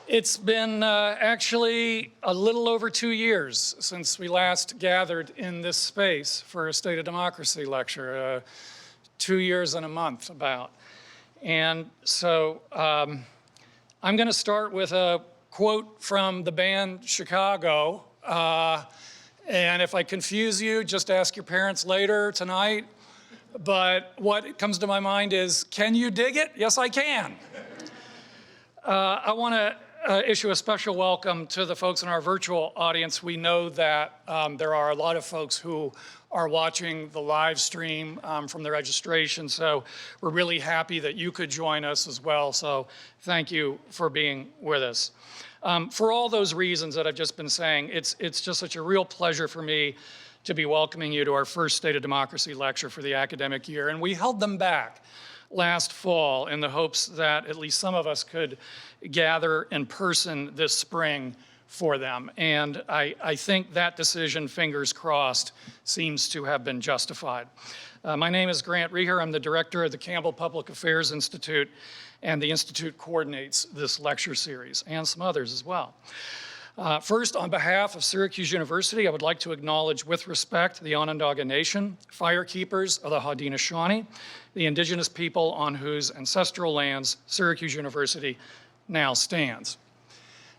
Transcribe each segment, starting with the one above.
It's been actually a little over 2 years since we last gathered in this space for a State of Democracy lecture, 2 years and a month about. And so I'm going to start with a quote from the band Chicago. And if I confuse you, just ask your parents later tonight. But what comes to my mind is, can you dig it? Yes, I can. I want to issue a special welcome to the folks in our virtual audience. We know that there are a lot of folks who are watching the live stream from the registration, so we're really happy that you could join us as well. So thank you for being with us. For all those reasons that I've just been saying, it's just such a real pleasure for me to be welcoming you to our first State of Democracy lecture for the academic year. And we held them back last fall in the hopes that at least some of us could gather in person this spring for them. And I think that decision, fingers crossed, seems to have been justified. My name is Grant Reher. I'm the director of the Campbell Public Affairs Institute, and the Institute coordinates this lecture series and some others as well. First, on behalf of Syracuse University, I would like to acknowledge with respect the Onondaga Nation, firekeepers of the Haudenosaunee, the indigenous people on whose ancestral lands Syracuse University now stands.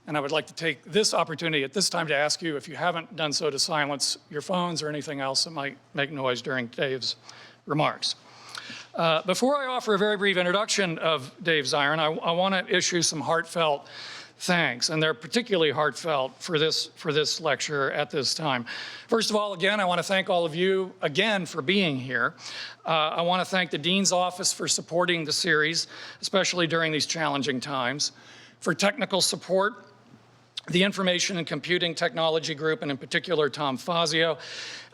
And I would like to take this opportunity at this time to ask you, if you haven't done so, to silence your phones or anything else that might make noise during Dave's remarks. Before I offer a very brief introduction of Dave Zirin, I want to issue some heartfelt thanks, and they're particularly heartfelt for this lecture at this time. First of all, again, I want to thank all of you again for being here. I want to thank the Dean's Office for supporting the series, especially during these challenging times. For technical support, the Information and Computing Technology Group, and in particular Tom Fazio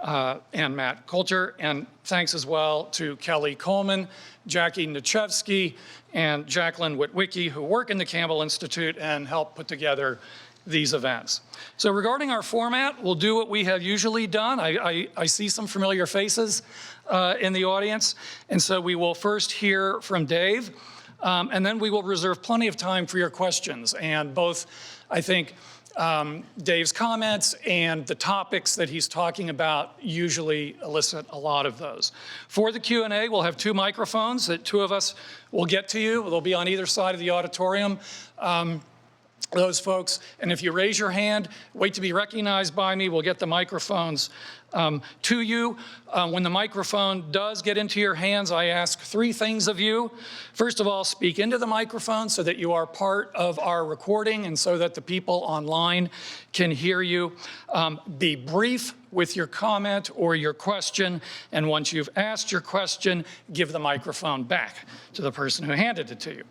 and Matt Coulter, and thanks as well to Kelly Coleman, Jackie Nichevsky, and Jacqueline Witwicky, who work in the Campbell Institute and help put together these events. So regarding our format, we'll do what we have usually done. I see some familiar faces in the audience, and so we will first hear from Dave, and then we will reserve plenty of time for your questions. And both, I think, Dave's comments and the topics that he's talking about usually elicit a lot of those. For the Q&A, we'll have 2 microphones that 2 of us will get to you. They'll be on either side of the auditorium. Those folks, and if you raise your hand, wait to be recognized by me, we'll get the microphones to you. When the microphone does get into your hands, I ask 3 things of you. First of all, speak into the microphone so that you are part of our recording and so that the people online can hear you. Be brief with your comment or your question, and once you've asked your question, give the microphone back to the person who handed it to you.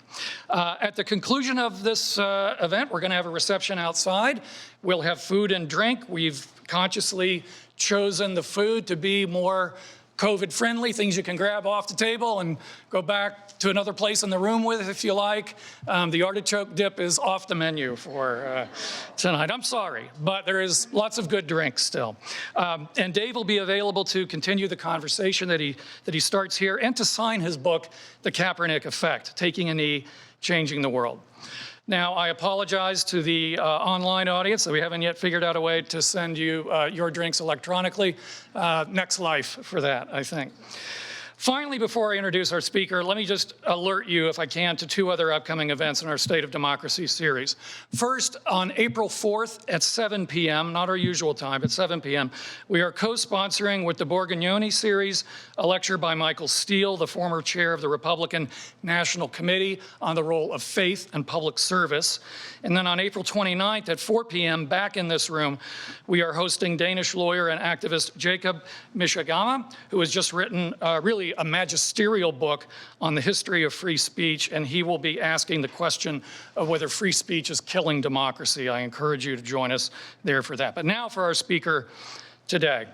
At the conclusion of this event, we're going to have a reception outside. We'll have food and drink. We've consciously chosen the food to be more COVID-friendly, things you can grab off the table and go back to another place in the room with if you like. The artichoke dip is off the menu for tonight. I'm sorry, but there is lots of good drinks still. And Dave will be available to continue the conversation that he starts here and to sign his book, The Kaepernick Effect, Taking a Knee, Changing the World. Now, I apologize to the online audience that we haven't yet figured out a way to send you your drinks electronically. Next life for that, I think. Finally, before I introduce our speaker, let me just alert you, if I can, to 2 other upcoming events in our State of Democracy series. First, on April 4th at 7 p.m., not our usual time, at 7 p.m., we are co-sponsoring with the Borgognoni series a lecture by Michael Steele, the former chair of the Republican National Committee on the role of faith and public service. And then on April 29th at 4 p.m., back in this room, we are hosting Danish lawyer and activist Jacob Mishagama, who has just written really a magisterial book on the history of free speech, and he will be asking the question of whether free speech is killing democracy. I encourage you to join us there for that. But now for our speaker today.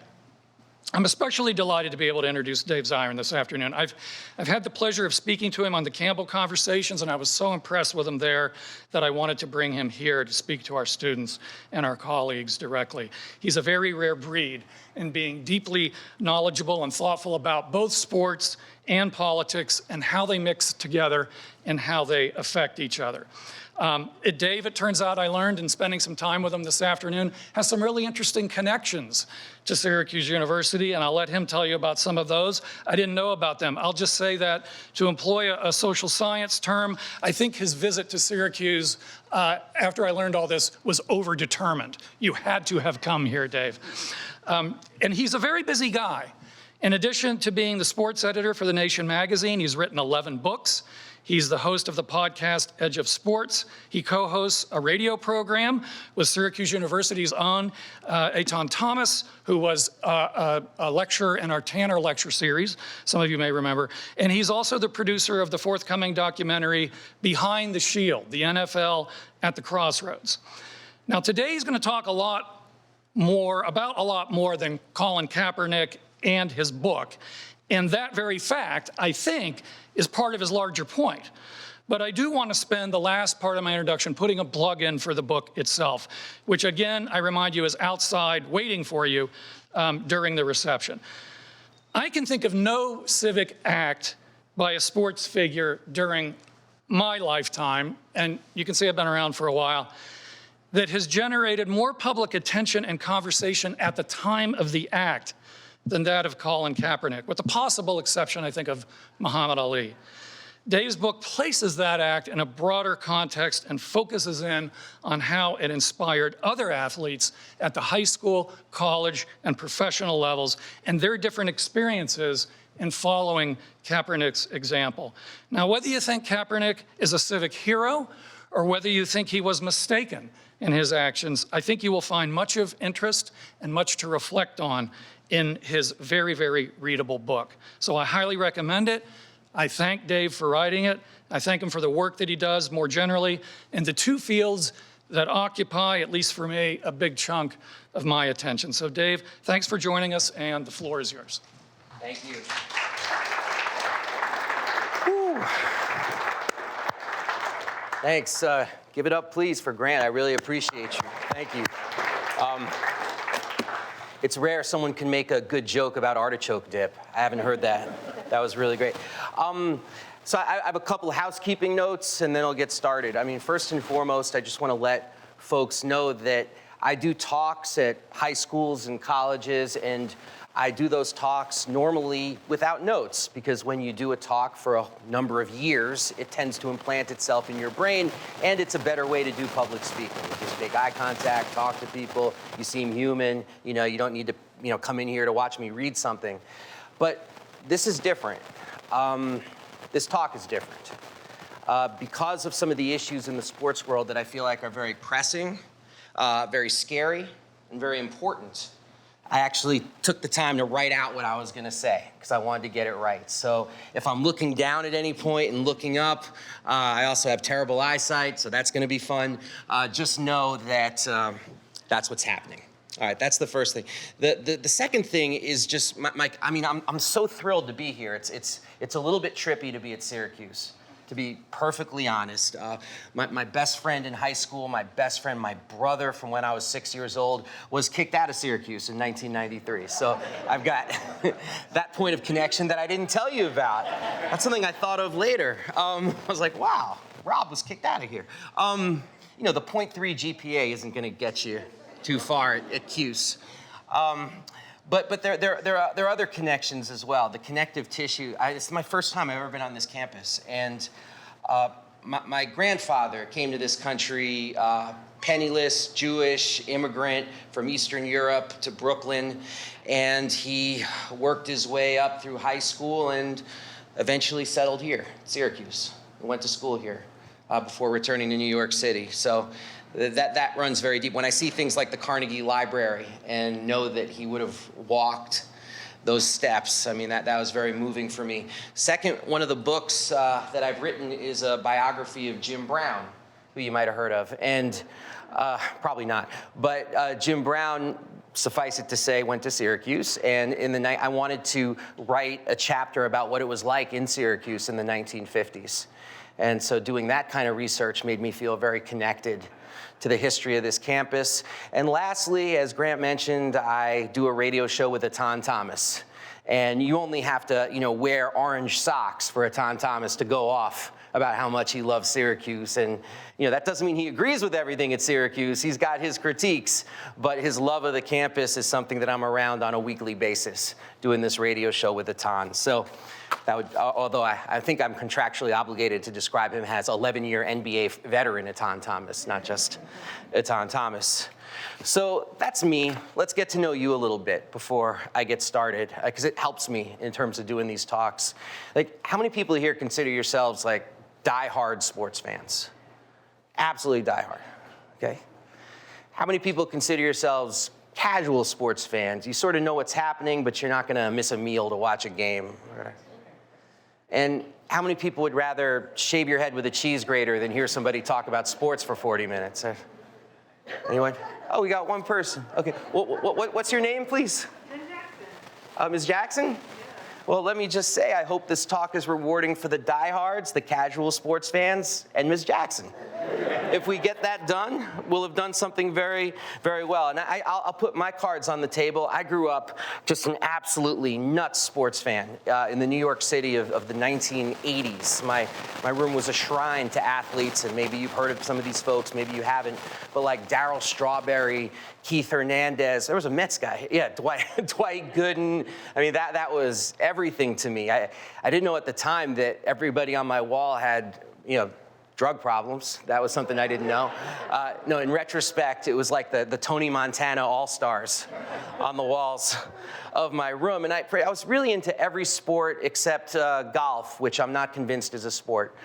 I'm especially delighted to be able to introduce Dave Zirin this afternoon. I've had the pleasure of speaking to him on the Campbell Conversations, and I was so impressed with him there that I wanted to bring him here to speak to our students and our colleagues directly. He's a very rare breed in being deeply knowledgeable and thoughtful about both sports and politics and how they mix together and how they affect each other. Dave, it turns out, I learned in spending some time with him this afternoon, has some really interesting connections to Syracuse University, and I'll let him tell you about some of those. I didn't know about them. I'll just say that, to employ a social science term, I think his visit to Syracuse, after I learned all this, was overdetermined. You had to have come here, Dave. And he's a very busy guy. In addition to being the sports editor for The Nation magazine, he's written 11 books. He's the host of the podcast Edge of Sports. He co-hosts a radio program with Syracuse University's own Eitan Thomas, who was a lecturer in our Tanner Lecture Series, some of you may remember. And he's also the producer of the forthcoming documentary Behind the Shield, the NFL at the Crossroads. Now, today he's going to talk about a lot more than Colin Kaepernick and his book. And that very fact, I think, is part of his larger point. But I do want to spend the last part of my introduction putting a plug in for the book itself, which again, I remind you, is outside waiting for you during the reception. I can think of no civic act by a sports figure during my lifetime, and you can see I've been around for a while, that has generated more public attention and conversation at the time of the act than that of Colin Kaepernick, with the possible exception, I think, of Muhammad Ali. Dave's book places that act in a broader context and focuses in on how it inspired other athletes at the high school, college, and professional levels, and their different experiences in following Kaepernick's example. Now, whether you think Kaepernick is a civic hero or whether you think he was mistaken in his actions, I think you will find much of interest and much to reflect on in his very, very readable book. So I highly recommend it. I thank Dave for writing it. I thank him for the work that he does more generally in the two fields that occupy, at least for me, a big chunk of my attention. So Dave, thanks for joining us, and the floor is yours. Thank you. Whew. Thanks. Give it up, please, for Grant. I really appreciate you. Thank you. It's rare someone can make a good joke about artichoke dip. I haven't heard that. That was really great. So I have a couple of housekeeping notes, and then I'll get started. I mean, first and foremost, I just want to let folks know that I do talks at high schools and colleges, and I do those talks normally without notes, because when you do a talk for a number of years, it tends to implant itself in your brain, and it's a better way to do public speaking. You just make eye contact, talk to people, you seem human, you don't need to come in here to watch me read something. But this is different. This talk is different. Because of some of the issues in the sports world that I feel like are very pressing, very scary, and very important, I actually took the time to write out what I was going to say, because I wanted to get it right. So if I'm looking down at any point and looking up, I also have terrible eyesight, so that's going to be fun. Just know that that's what's happening. All right, that's the first thing. The second thing is just I'm so thrilled to be here. It's a little bit trippy to be at Syracuse, to be perfectly honest. My best friend in high school, my brother from when I was 6 years old, was kicked out of Syracuse in 1993. So I've got that point of connection that I didn't tell you about. That's something I thought of later. I was like, wow, Rob was kicked out of here. The 0.3 GPA isn't going to get you too far at Cuse. But there are other connections as well. The connective tissue. It's my first time I've ever been on this campus, and my grandfather came to this country penniless, Jewish immigrant from Eastern Europe to Brooklyn, and he worked his way up through high school and eventually settled here, Syracuse. He went to school here before returning to New York City. So that runs very deep. When I see things like the Carnegie Library and know that he would have walked those steps, I mean, that was very moving for me. Second, one of the books that I've written is a biography of Jim Brown, who you might have heard of, and probably not. But Jim Brown, suffice it to say, went to Syracuse, and in the night I wanted to write a chapter about what it was like in Syracuse in the 1950s. And so doing that kind of research made me feel very connected to the history of this campus. And lastly, as Grant mentioned, I do a radio show with Eitan Thomas. And you only have to, wear orange socks for Etan Thomas to go off about how much he loves Syracuse. And, that doesn't mean he agrees with everything at Syracuse. He's got his critiques, but his love of the campus is something that I'm around on a weekly basis doing this radio show with Etan. So that would, although I think I'm contractually obligated to describe him as 11-year NBA veteran Etan Thomas, not just Etan Thomas. So that's me. Let's get to know you a little bit before I get started, because it helps me in terms of doing these talks. Like, how many people here consider yourselves like die-hard sports fans? Absolutely die-hard, okay? How many people consider yourselves casual sports fans? You sort of know what's happening, but you're not gonna miss a meal to watch a game. And how many people would rather shave your head with a cheese grater than hear somebody talk about sports for 40 minutes? Anyone? Oh, we got one person. Okay, what's your name, please? Ms. Jackson. Ms. Jackson? Yeah. Well, let me just say, I hope this talk is rewarding for the diehards, the casual sports fans, and Ms. Jackson. If we get that done, we'll have done something very, very well. And I'll put my cards on the table. I grew up just an absolutely nuts sports fan in the New York City of the 1980s. My room was a shrine to athletes, and maybe you've heard of some of these folks, maybe you haven't, but like Darryl Strawberry, Keith Hernandez, there was a Mets guy, yeah, Dwight Gooden. I mean, that was everything to me. I didn't know at the time that everybody on my wall had, drug problems. That was something I didn't know. No, in retrospect, it was like the Tony Montana All-Stars on the walls of my room. And I was really into every sport except golf, which I'm not convinced is a sport.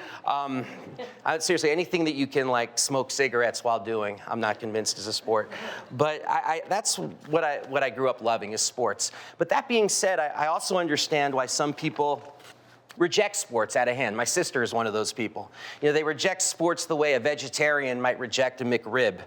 Seriously, anything that you can like smoke cigarettes while doing, I'm not convinced is a sport. But that's what I grew up loving is sports. But that being said, I also understand why some people reject sports out of hand. My sister is one of those people. They reject sports the way a vegetarian might reject a McRib.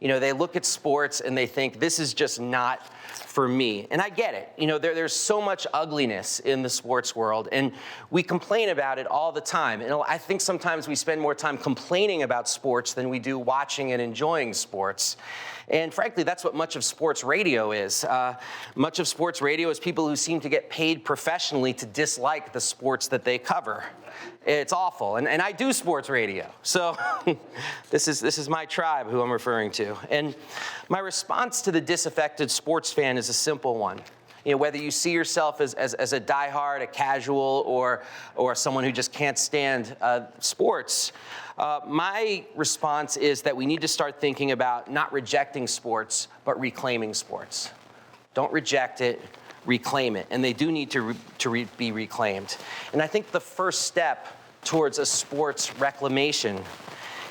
They look at sports and they think, this is just not for me. And I get it. There's so much ugliness in the sports world, and we complain about it all the time. And I think sometimes we spend more time complaining about sports than we do watching and enjoying sports. And frankly, that's what much of sports radio is. Much of sports radio is people who seem to get paid professionally to dislike the sports that they cover. It's awful, and I do sports radio. So this is my tribe who I'm referring to. And my response to the disaffected sports fan is a simple one. Whether you see yourself as a diehard, a casual, or someone who just can't stand sports, my response is that we need to start thinking about not rejecting sports, but reclaiming sports. Don't reject it, reclaim it. And they do need to be reclaimed. And I think the first step towards a sports reclamation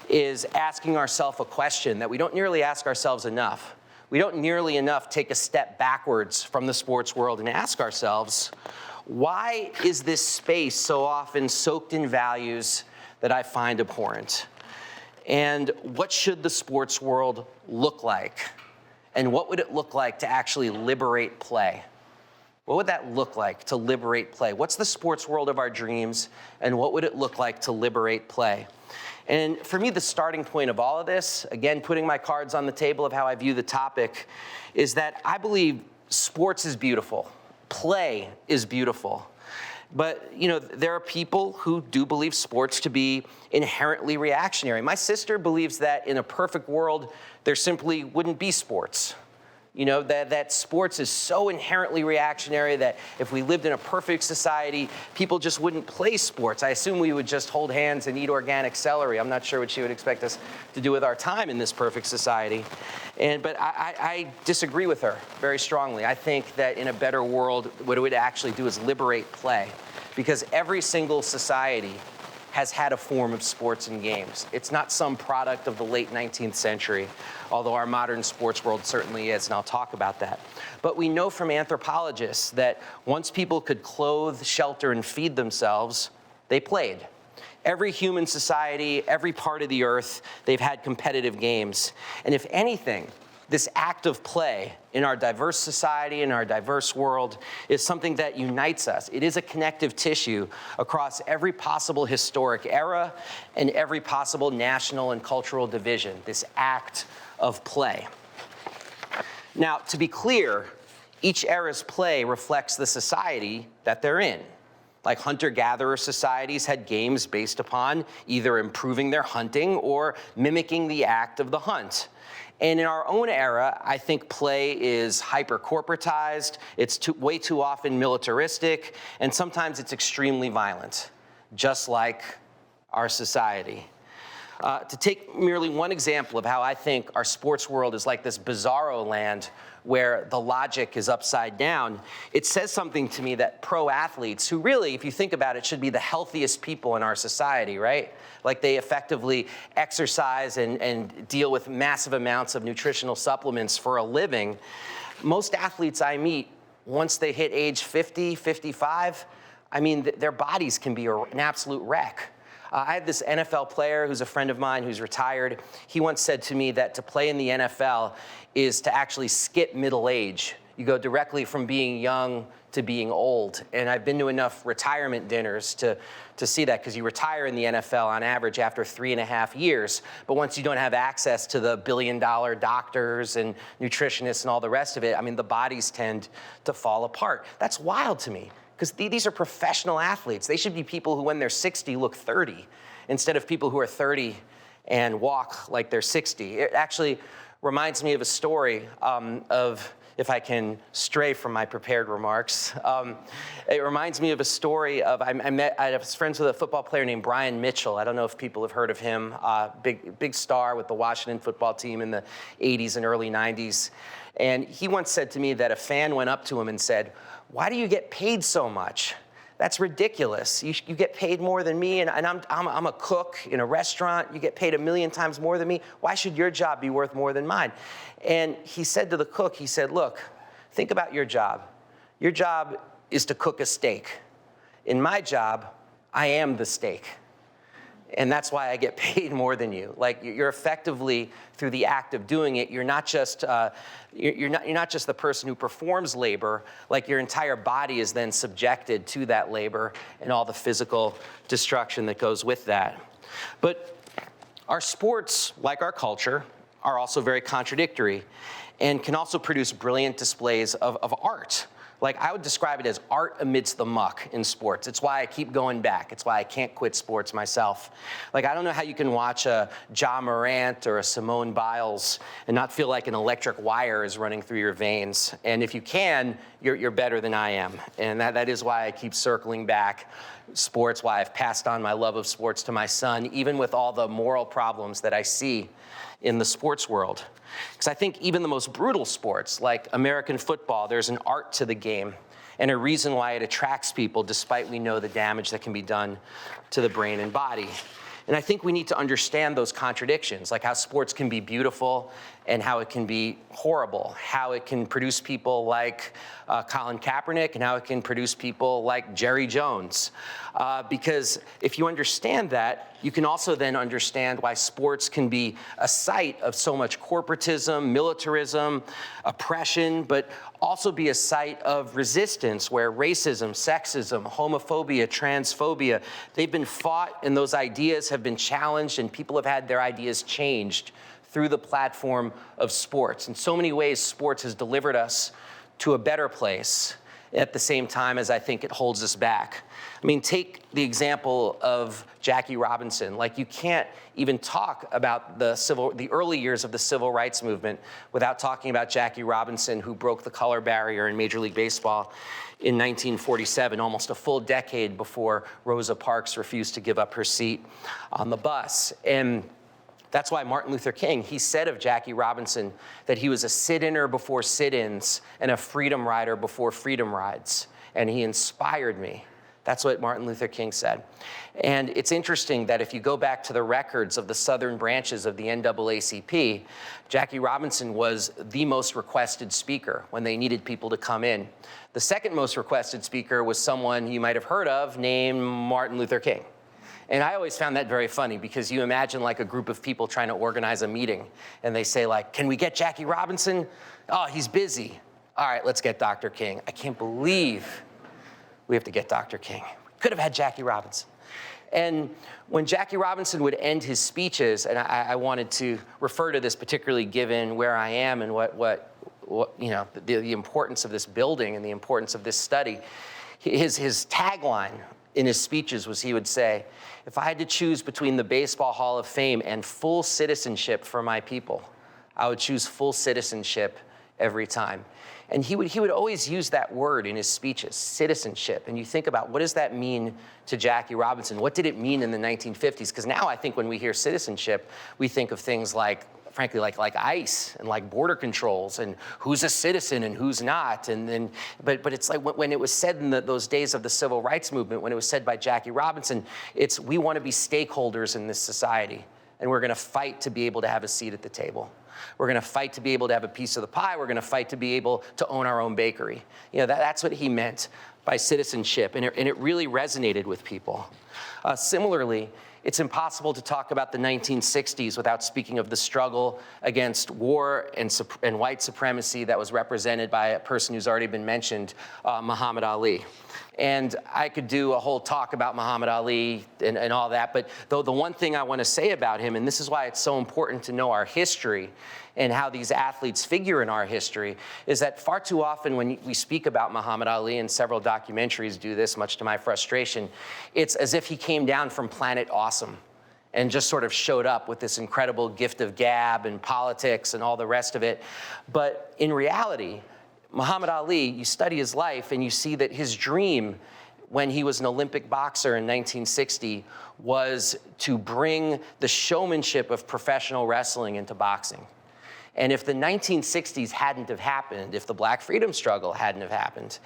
is asking ourselves a question that we don't nearly ask ourselves enough. We don't nearly enough take a step backwards from the sports world and ask ourselves, why is this space so often soaked in values that I find abhorrent? And what should the sports world look like? And what would it look like to actually liberate play? What would that look like to liberate play? What's the sports world of our dreams? And what would it look like to liberate play? And for me, the starting point of all of this, again, putting my cards on the table of how I view the topic, is that I believe sports is beautiful. Play is beautiful. But, there are people who do believe sports to be inherently reactionary. My sister believes that in a perfect world, there simply wouldn't be sports. That sports is so inherently reactionary that if we lived in a perfect society, people just wouldn't play sports. I assume we would just hold hands and eat organic celery. I'm not sure what she would expect us to do with our time in this perfect society. But I disagree with her very strongly. I think that in a better world, what it would actually do is liberate play. Because every single society has had a form of sports and games. It's not some product of the late 19th century, although our modern sports world certainly is, and I'll talk about that. But we know from anthropologists that once people could clothe, shelter, and feed themselves, they played. Every human society, every part of the earth, they've had competitive games. And if anything, this act of play in our diverse society, in our diverse world, is something that unites us. It is a connective tissue across every possible historic era and every possible national and cultural division, this act of play. Now, to be clear, Each era's play reflects the society that they're in. Like hunter-gatherer societies had games based upon either improving their hunting or mimicking the act of the hunt. And in our own era, I think play is hyper-corporatized, it's way too often militaristic, and sometimes it's extremely violent, just like our society. To take merely one example of how I think our sports world is like this bizarro land where the logic is upside down, it says something to me that pro athletes, who really, if you think about it, should be the healthiest people in our society, right? Like they effectively exercise and deal with massive amounts of nutritional supplements for a living. Most athletes I meet, once they hit age 50, 55, I mean, their bodies can be an absolute wreck. I had this NFL player who's a friend of mine who's retired. He once said to me that to play in the NFL is to actually skip middle age. You go directly from being young to being old. And I've been to enough retirement dinners to see that, because you retire in the NFL on average after 3.5 years. But once you don't have access to the billion-dollar doctors and nutritionists and all the rest of it, I mean, the bodies tend to fall apart. That's wild to me. Because these are professional athletes. They should be people who, when they're 60, look 30, instead of people who are 30 and walk like they're 60. It actually reminds me of a story of, if I can stray from my prepared remarks, it reminds me of a story of, I was friends with a football player named Brian Mitchell. I don't know if people have heard of him, big star with the Washington football team in the 80s and early 90s. And he once said to me that a fan went up to him and said, "Why do you get paid so much? That's ridiculous. You get paid more than me, and I'm a cook in a restaurant. You get paid 1,000,000 times more than me. Why should your job be worth more than mine?" And he said to the cook, he said, "Look, think about your job. Your job is to cook a steak. In my job, I am the steak. And that's why I get paid more than you." Like, you're effectively, through the act of doing it, you're not just you're not just the person who performs labor. Like, your entire body is then subjected to that labor and all the physical destruction that goes with that. But our sports, like our culture, are also very contradictory and can also produce brilliant displays of art. Like, I would describe it as art amidst the muck in sports. It's why I keep going back. It's why I can't quit sports myself. Like, I don't know how you can watch a Ja Morant or a Simone Biles and not feel like an electric wire is running through your veins. And if you can, you're better than I am. And that is why I keep circling back. Sports, why I've passed on my love of sports to my son, even with all the moral problems that I see in the sports world. Because I think even the most brutal sports, like American football, there's an art to the game and a reason why it attracts people, despite we know the damage that can be done to the brain and body. And I think we need to understand those contradictions, like how sports can be beautiful and how it can be horrible, how it can produce people like Colin Kaepernick and how it can produce people like Jerry Jones. Because if you understand that, you can also then understand why sports can be a site of so much corporatism, militarism, oppression, but also be a site of resistance where racism, sexism, homophobia, transphobia, they've been fought and those ideas have been challenged and people have had their ideas changed through the platform of sports. In so many ways, sports has delivered us to a better place at the same time as I think it holds us back. I mean, take the example of Jackie Robinson. Like, you can't even talk about the early years of the civil rights movement without talking about Jackie Robinson, who broke the color barrier in Major League Baseball in 1947, almost a full decade before Rosa Parks refused to give up her seat on the bus. And that's why Martin Luther King, he said of Jackie Robinson that he was a sit-inner before sit-ins and a freedom rider before freedom rides. And he inspired me. That's what Martin Luther King said. And it's interesting that if you go back to the records of the southern branches of the NAACP, Jackie Robinson was the most requested speaker when they needed people to come in. The second most requested speaker was someone you might have heard of named Martin Luther King. And I always found that very funny because you imagine like a group of people trying to organize a meeting and they say like, "Can we get Jackie Robinson? Oh, he's busy. All right, let's get Dr. King." I can't believe we have to get Dr. King. Could have had Jackie Robinson. And when Jackie Robinson would end his speeches, and I wanted to refer to this particularly given where I am and what the importance of this building and the importance of this study. His tagline in his speeches was, he would say, if I had to choose between the Baseball Hall of Fame and full citizenship for my people, I would choose full citizenship every time. And he would always use that word in his speeches, citizenship. And you think about, what does that mean to Jackie Robinson? What did it mean in the 1950s? Because now I think when we hear citizenship, we think of things like, frankly, like ICE and like border controls and who's a citizen and who's not. But it's like when it was said in those days of the civil rights movement, when it was said by Jackie Robinson, it's, we want to be stakeholders in this society, and we're going to fight to be able to have a seat at the table. We're going to fight to be able to have a piece of the pie. We're going to fight to be able to own our own bakery. That's what he meant by citizenship, and it really resonated with people. Similarly, it's impossible to talk about the 1960s without speaking of the struggle against war and white supremacy that was represented by a person who's already been mentioned, Muhammad Ali. And I could do a whole talk about Muhammad Ali and all that, but the one thing I want to say about him, and this is why it's so important to know our history and how these athletes figure in our history, is that far too often when we speak about Muhammad Ali, and several documentaries do this, much to my frustration, it's as if he came down from Planet Awesome and just sort of showed up with this incredible gift of gab and politics and all the rest of it. But in reality, Muhammad Ali, you study his life and you see that his dream when he was an Olympic boxer in 1960 was to bring the showmanship of professional wrestling into boxing. And if the 1960s hadn't have happened, if the Black freedom struggle hadn't have happened,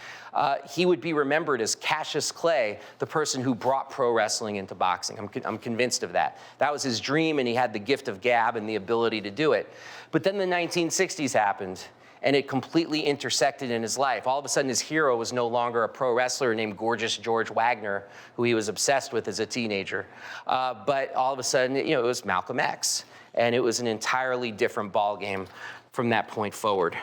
he would be remembered as Cassius Clay, the person who brought pro wrestling into boxing. I'm convinced of that. That was his dream, and he had the gift of gab and the ability to do it. But then the 1960s happened, and it completely intersected in his life. All of a sudden, his hero was no longer a pro wrestler named Gorgeous George Wagner, who he was obsessed with as a teenager. But all of a sudden, it was Malcolm X. And it was an entirely different ballgame from that point forward.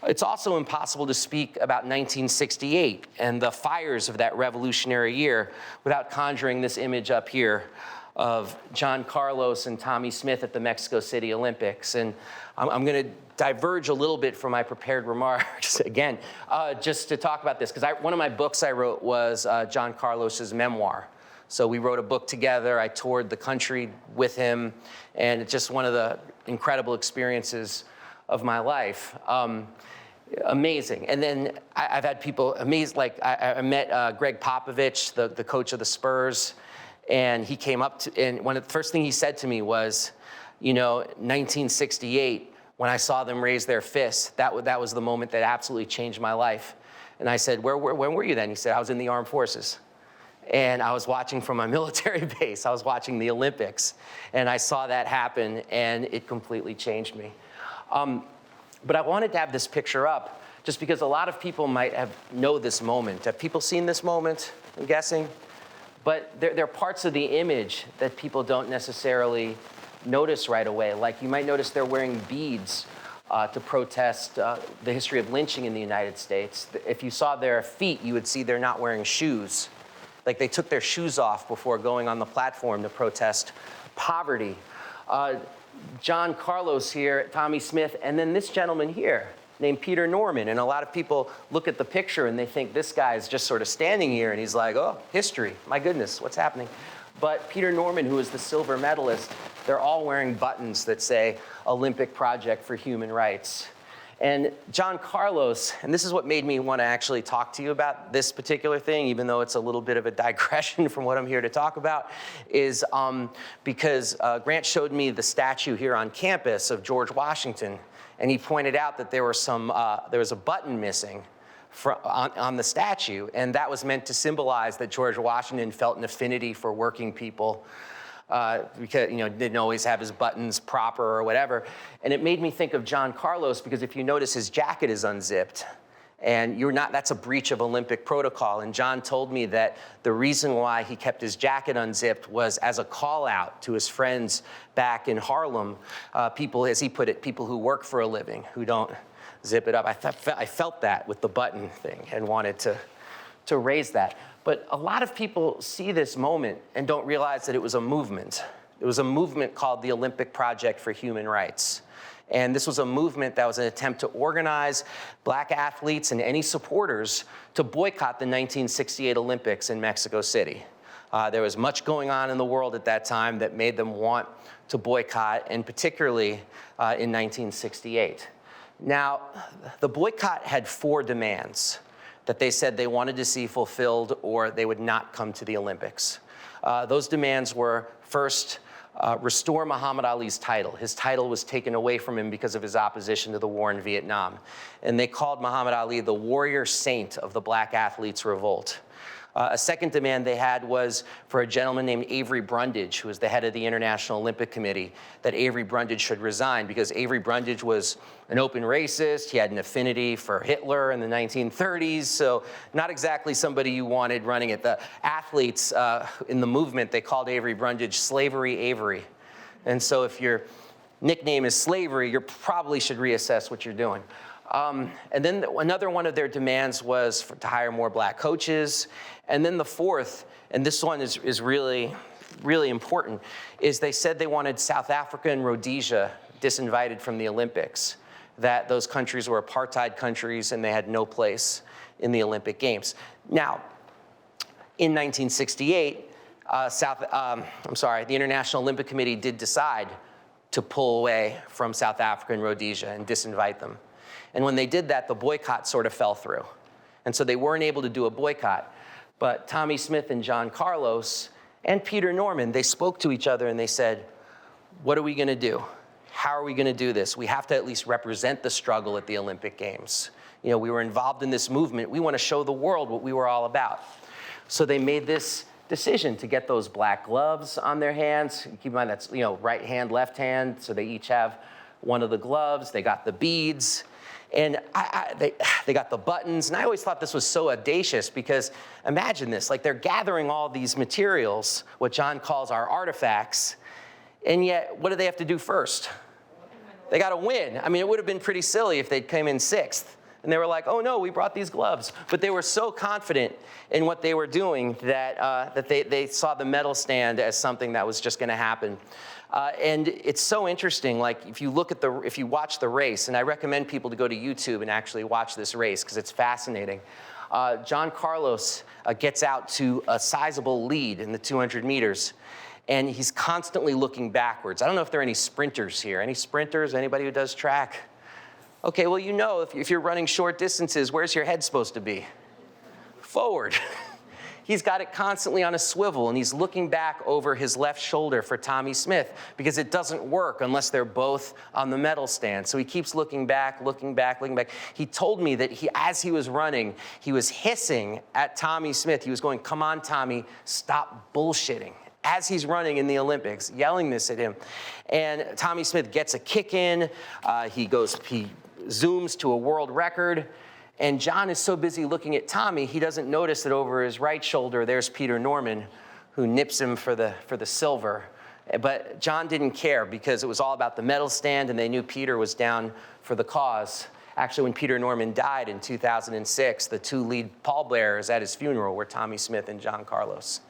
It's also impossible to speak about 1968 and the fires of that revolutionary year without conjuring this image up here of John Carlos and Tommie Smith at the Mexico City Olympics. And I'm going to diverge a little bit from my prepared remarks again, just to talk about this, because one of my books I wrote was John Carlos's memoir. So we wrote a book together. I toured the country with him, and it's just one of the incredible experiences of my life. Amazing. And then I've had people amazed, like I met Greg Popovich, the coach of the Spurs, and he came up to, and one of the first thing he said to me was, 1968, when I saw them raise their fists, that was the moment that absolutely changed my life. And I said, when were you then? He said, I was in the armed forces. And I was watching from my military base. I was watching the Olympics. And I saw that happen, and it completely changed me. But I wanted to have this picture up just because a lot of people might know this moment. Have people seen this moment, I'm guessing? But there are parts of the image that people don't necessarily notice right away. Like you might notice they're wearing beads to protest the history of lynching in the United States. If you saw their feet, you would see they're not wearing shoes. Like they took their shoes off before going on the platform to protest poverty. John Carlos here, Tommie Smith, and then this gentleman here named Peter Norman. And a lot of people look at the picture and they think this guy is just sort of standing here and he's like, oh, history, my goodness, what's happening? But Peter Norman, who is the silver medalist, they're all wearing buttons that say Olympic Project for Human Rights. And John Carlos, and this is what made me want to actually talk to you about this particular thing, even though it's a little bit of a digression from what I'm here to talk about, is because Grant showed me the statue here on campus of George Washington, and he pointed out that there was a button missing on the statue, and that was meant to symbolize that George Washington felt an affinity for working people. Because didn't always have his buttons proper or whatever. And it made me think of John Carlos because if you notice his jacket is unzipped and that's a breach of Olympic protocol. And John told me that the reason why he kept his jacket unzipped was as a call out to his friends back in Harlem, people, as he put it, people who work for a living, who don't zip it up. I felt that with the button thing and wanted to raise that. But a lot of people see this moment and don't realize that it was a movement. It was a movement called the Olympic Project for Human Rights. And this was a movement that was an attempt to organize black athletes and any supporters to boycott the 1968 Olympics in Mexico City. There was much going on in the world at that time that made them want to boycott, and particularly in 1968. Now, the boycott had 4 demands that they said they wanted to see fulfilled or they would not come to the Olympics. Those demands were, first, restore Muhammad Ali's title. His title was taken away from him because of his opposition to the war in Vietnam. And they called Muhammad Ali the warrior saint of the black athletes' revolt. A second demand they had was for a gentleman named Avery Brundage, who was the head of the International Olympic Committee, that Avery Brundage should resign because Avery Brundage was an open racist. He had an affinity for Hitler in the 1930s, so not exactly somebody you wanted running it. The athletes in the movement, they called Avery Brundage Slavery Avery. And so if your nickname is slavery, you probably should reassess what you're doing. And then another one of their demands was to hire more black coaches. And then the fourth, and this one is really, really important, is they said they wanted South Africa and Rhodesia disinvited from the Olympics, that those countries were apartheid countries and they had no place in the Olympic Games. Now, in 1968, the International Olympic Committee did decide to pull away from South Africa and Rhodesia and disinvite them. And when they did that, the boycott sort of fell through. And so they weren't able to do a boycott. But Tommie Smith and John Carlos and Peter Norman, they spoke to each other and they said, what are we going to do? How are we going to do this? We have to at least represent the struggle at the Olympic Games. You know, we were involved in this movement. We want to show the world what we were all about. So they made this decision to get those black gloves on their hands. Keep in mind that's, right hand, left hand. So they each have one of the gloves. They got the beads. And they got the buttons, and I always thought this was so audacious because imagine this, like they're gathering all these materials, what John calls our artifacts, and yet what do they have to do first? They got to win. I mean, it would have been pretty silly if they'd come in 6th, and they were like, oh no, we brought these gloves. But they were so confident in what they were doing that they saw the medal stand as something that was just going to happen. And it's so interesting, like if you watch the race, and I recommend people to go to YouTube and actually watch this race because it's fascinating. John Carlos gets out to a sizable lead in the 200 meters, and he's constantly looking backwards. I don't know if there are any sprinters here. Any sprinters? Anybody who does track? Okay, well, if you're running short distances, where's your head supposed to be? Forward. He's got it constantly on a swivel, and he's looking back over his left shoulder for Tommie Smith because it doesn't work unless they're both on the medal stand. So he keeps looking back, looking back, looking back. He told me that as he was running, he was hissing at Tommie Smith. He was going, come on, Tommie, stop bullshitting. As he's running in the Olympics, yelling this at him. And Tommie Smith gets a kick in. He zooms to a world record. And John is so busy looking at Tommie, he doesn't notice that over his right shoulder, there's Peter Norman, who nips him for the silver. But John didn't care because it was all about the medal stand, and they knew Peter was down for the cause. Actually, when Peter Norman died in 2006, the 2 lead pallbearers at his funeral were Tommie Smith and John Carlos.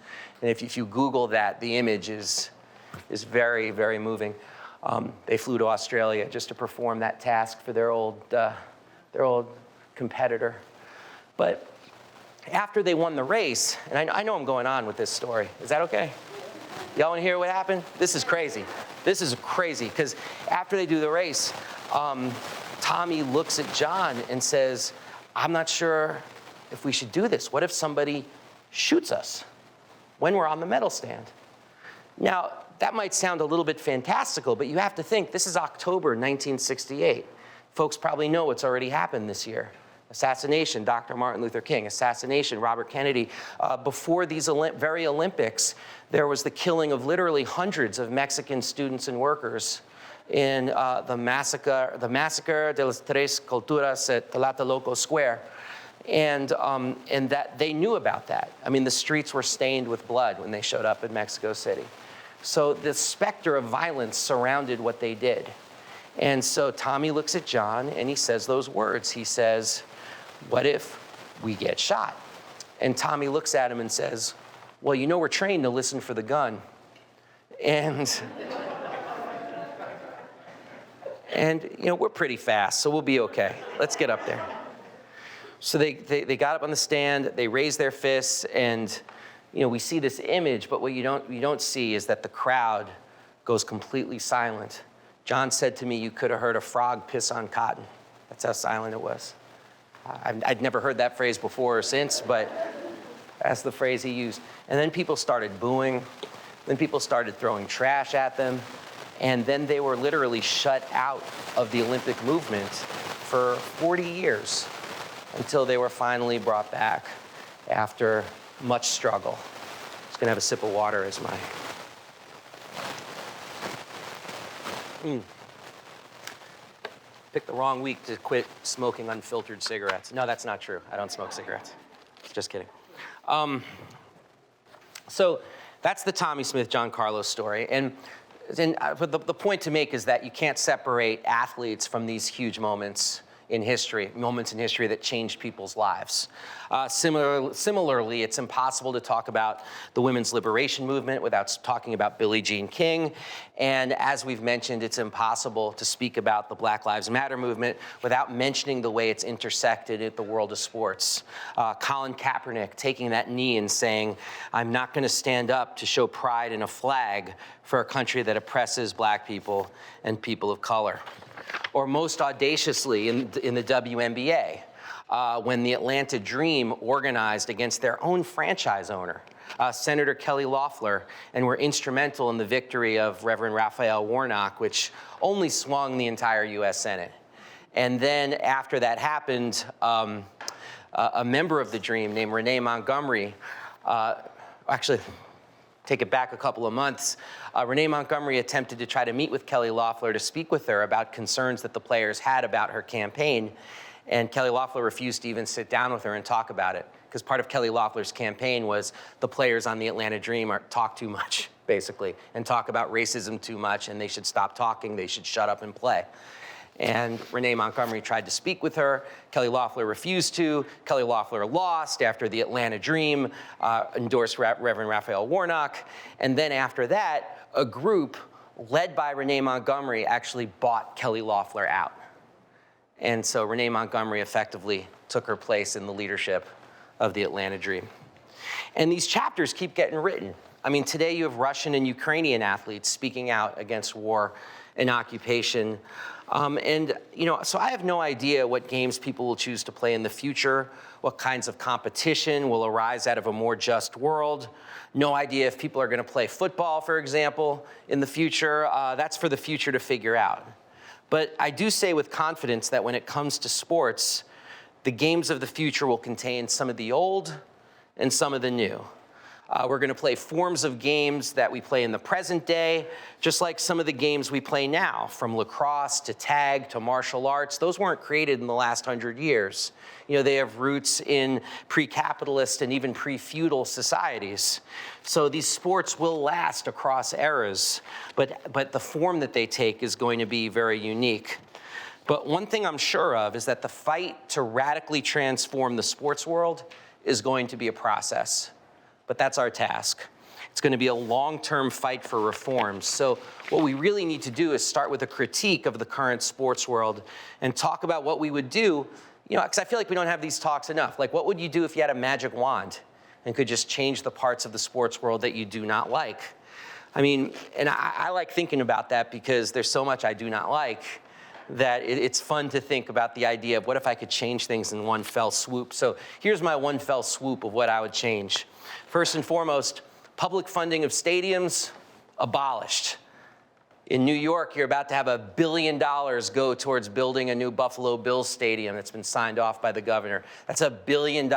And if you Google that, the image is very, very moving. They flew to Australia just to perform that task for their old competitor. But after they won the race, and I know I'm going on with this story. Is that okay? Y'all want to hear what happened? This is crazy. This is crazy because after they do the race, Tommie looks at John and says, I'm not sure if we should do this. What if somebody shoots us when we're on the medal stand? Now, that might sound a little bit fantastical, but you have to think this is October 1968. Folks probably know what's already happened this year. Assassination, Dr. Martin Luther King. Assassination, Robert Kennedy. Before these very Olympics, there was the killing of literally hundreds of Mexican students and workers in the massacre de las Tres Culturas at Tlatelolco Square. And that they knew about that. I mean, the streets were stained with blood when they showed up in Mexico City. So the specter of violence surrounded what they did. And so Tommie looks at John and he says those words. He says, what if we get shot? And Tommie looks at him and says, well, we're trained to listen for the gun. And And, we're pretty fast, so we'll be okay. Let's get up there. So they got up on the stand, they raised their fists, and, we see this image, but what you don't see is that the crowd goes completely silent. John said to me, you could have heard a frog piss on cotton. That's how silent it was. I'd never heard that phrase before or since, but that's the phrase he used. And then people started booing. Then people started throwing trash at them. And then they were literally shut out of the Olympic movement for 40 years until they were finally brought back after much struggle. I'm just going to have a sip of water as my... Picked the wrong week to quit smoking unfiltered cigarettes. No, that's not true. I don't smoke cigarettes. Just kidding. So that's the Tommie Smith, John Carlos story. But the point to make is that you can't separate athletes from these huge moments in history that changed people's lives. Similarly, it's impossible to talk about the women's liberation movement without talking about Billie Jean King. And as we've mentioned, it's impossible to speak about the Black Lives Matter movement without mentioning the way it's intersected at the world of sports. Colin Kaepernick taking that knee and saying, I'm not going to stand up to show pride in a flag for a country that oppresses black people and people of color. Or most audaciously in the WNBA, when the Atlanta Dream organized against their own franchise owner, Senator Kelly Loeffler, and were instrumental in the victory of Reverend Raphael Warnock, which only swung the entire U.S. Senate. And then after that happened, a member of the Dream named Renee Montgomery, actually, take it back a couple of months, Renee Montgomery attempted to try to meet with Kelly Loeffler to speak with her about concerns that the players had about her campaign. And Kelly Loeffler refused to even sit down with her and talk about it, because part of Kelly Loeffler's campaign was the players on the Atlanta Dream talk too much, basically, and talk about racism too much, and they should stop talking, they should shut up and play. And Renee Montgomery tried to speak with her. Kelly Loeffler refused to. Kelly Loeffler lost after the Atlanta Dream endorsed Reverend Raphael Warnock. And then after that, a group led by Renee Montgomery actually bought Kelly Loeffler out. And so Renee Montgomery effectively took her place in the leadership of the Atlanta Dream. And these chapters keep getting written. I mean, today you have Russian and Ukrainian athletes speaking out against war and occupation. So I have no idea what games people will choose to play in the future, what kinds of competition will arise out of a more just world. No idea if people are going to play football, for example, in the future. That's for the future to figure out. But I do say with confidence that when it comes to sports, the games of the future will contain some of the old and some of the new. We're going to play forms of games that we play in the present day, just like some of the games we play now, from lacrosse to tag to martial arts. Those weren't created in the last 100 years. They have roots in pre-capitalist and even pre-feudal societies. So these sports will last across eras, but the form that they take is going to be very unique. But one thing I'm sure of is that the fight to radically transform the sports world is going to be a process. But that's our task. It's going to be a long-term fight for reforms. So what we really need to do is start with a critique of the current sports world and talk about what we would do, because I feel like we don't have these talks enough. Like, what would you do if you had a magic wand and could just change the parts of the sports world that you do not like? I mean, and I like thinking about that because there's so much I do not like that it's fun to think about the idea of what if I could change things in one fell swoop. So here's my one fell swoop of what I would change. First and foremost, public funding of stadiums, abolished. In New York, you're about to have $1 billion go towards building a new Buffalo Bills stadium that's been signed off by the governor. That's $1 billion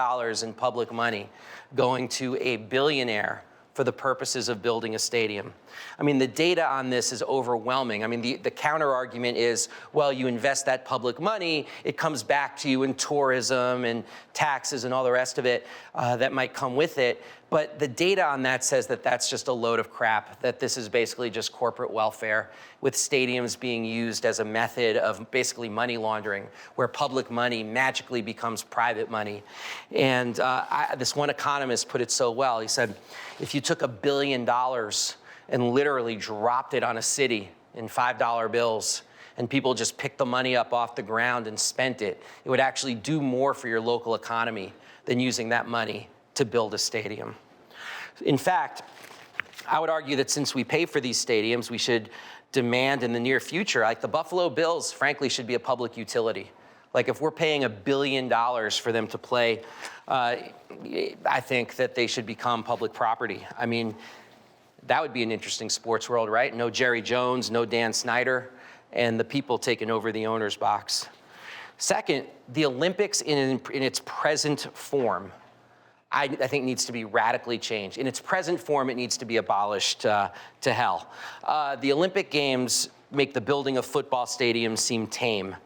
in public money going to a billionaire for the purposes of building a stadium. I mean, the data on this is overwhelming. I mean, the counter argument is, well, you invest that public money, it comes back to you in tourism and taxes and all the rest of it that might come with it. But the data on that says that that's just a load of crap, that this is basically just corporate welfare, with stadiums being used as a method of basically money laundering, where public money magically becomes private money. And this one economist put it so well. He said, if you took $1 billion and literally dropped it on a city in $5 bills and people just picked the money up off the ground and spent it, it would actually do more for your local economy than using that money to build a stadium. In fact, I would argue that since we pay for these stadiums, we should demand in the near future, like the Buffalo Bills, frankly, should be a public utility. Like if we're paying $1 billion for them to play, I think that they should become public property. I mean, that would be an interesting sports world, right? No Jerry Jones, no Dan Snyder, and the people taking over the owner's box. Second, the Olympics in its present form, I think needs to be radically changed. In its present form, it needs to be abolished to hell. The Olympic Games make the building of football stadiums seem tame.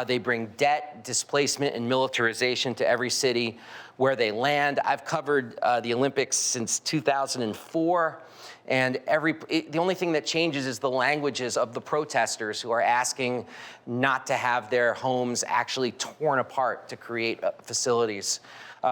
They bring debt, displacement, and militarization to every city where they land. I've covered the Olympics since 2004. And the only thing that changes is the languages of the protesters who are asking not to have their homes actually torn apart to create facilities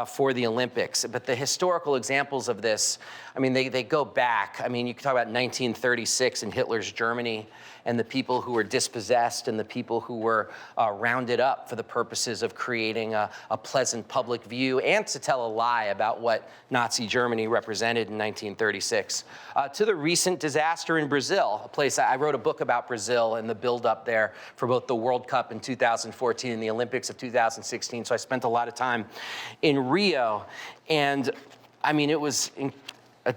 for the Olympics. But the historical examples of this, I mean, they go back. I mean, you can talk about 1936 in Hitler's Germany and the people who were dispossessed and the people who were rounded up for the purposes of creating a pleasant public view and to tell a lie about what Nazi Germany represented in 1936. To the recent disaster in Brazil, a place I wrote a book about Brazil and the buildup there for both the World Cup in 2014 and the Olympics of 2016. So I spent a lot of time in Rio. And I mean, it was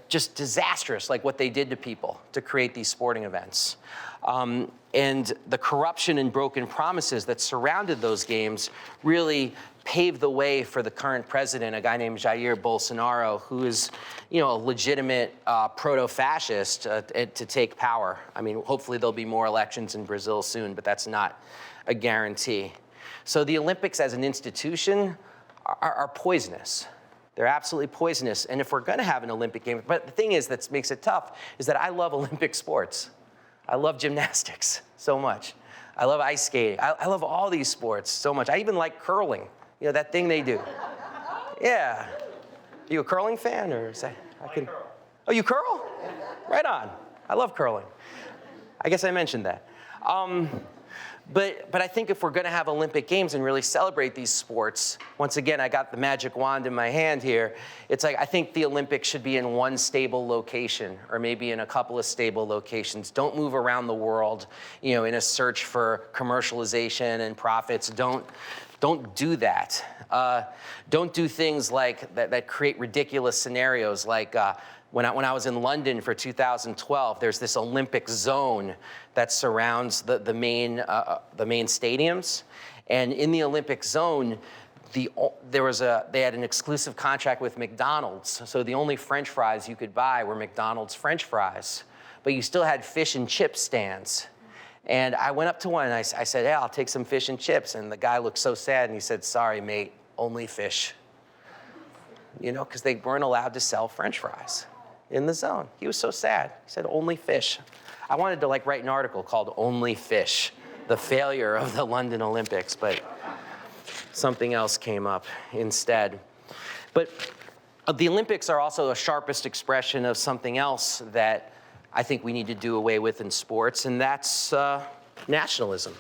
just disastrous, like what they did to people to create these sporting events. And the corruption and broken promises that surrounded those games really paved the way for the current president, a guy named Jair Bolsonaro, who is, a legitimate proto-fascist to take power. I mean, hopefully there'll be more elections in Brazil soon, but that's not a guarantee. So the Olympics as an institution are poisonous. They're absolutely poisonous. And if we're going to have an Olympic game, but the thing is that makes it tough is that I love Olympic sports. I love gymnastics so much. I love ice skating. I love all these sports so much. I even like curling, that thing they do. Yeah. You a curling fan or is that? Curl. Oh, you curl? Right on. I love curling. I guess I mentioned that. But I think if we're going to have Olympic Games and really celebrate these sports, once again, I got the magic wand in my hand here. It's like I think the Olympics should be in one stable location or maybe in a couple of stable locations. Don't move around the world, in a search for commercialization and profits. Don't do that. Don't do things like that create ridiculous scenarios like when I was in London for 2012, there's this Olympic zone that surrounds the main stadiums, and in the Olympic zone, they had an exclusive contract with McDonald's, so the only French fries you could buy were McDonald's French fries, but you still had fish and chip stands. And I went up to one and I said, "Hey, I'll take some fish and chips," and the guy looked so sad and he said, "Sorry, mate, only fish." Because they weren't allowed to sell French fries in the zone. He was so sad. He said, "Only fish." I wanted to write an article called "Only Fish," the failure of the London Olympics, but something else came up instead. But the Olympics are also a sharpest expression of something else that I think we need to do away with in sports, and that's nationalism.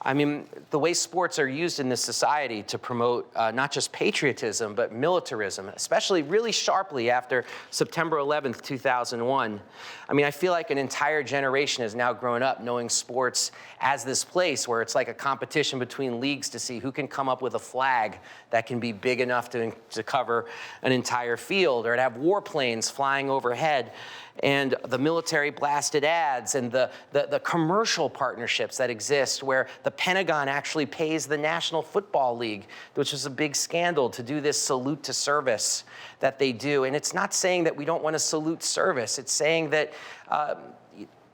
I mean, the way sports are used in this society to promote not just patriotism, but militarism, especially really sharply after September 11th, 2001. I mean, I feel like an entire generation has now grown up knowing sports as this place where it's like a competition between leagues to see who can come up with a flag that can be big enough to cover an entire field, or to have warplanes flying overhead, and the military blasted ads, and the commercial partnerships that exist where the Pentagon actually pays the National Football League, which was a big scandal, to do this salute to service that they do. And it's not saying that we don't want to salute service. It's saying that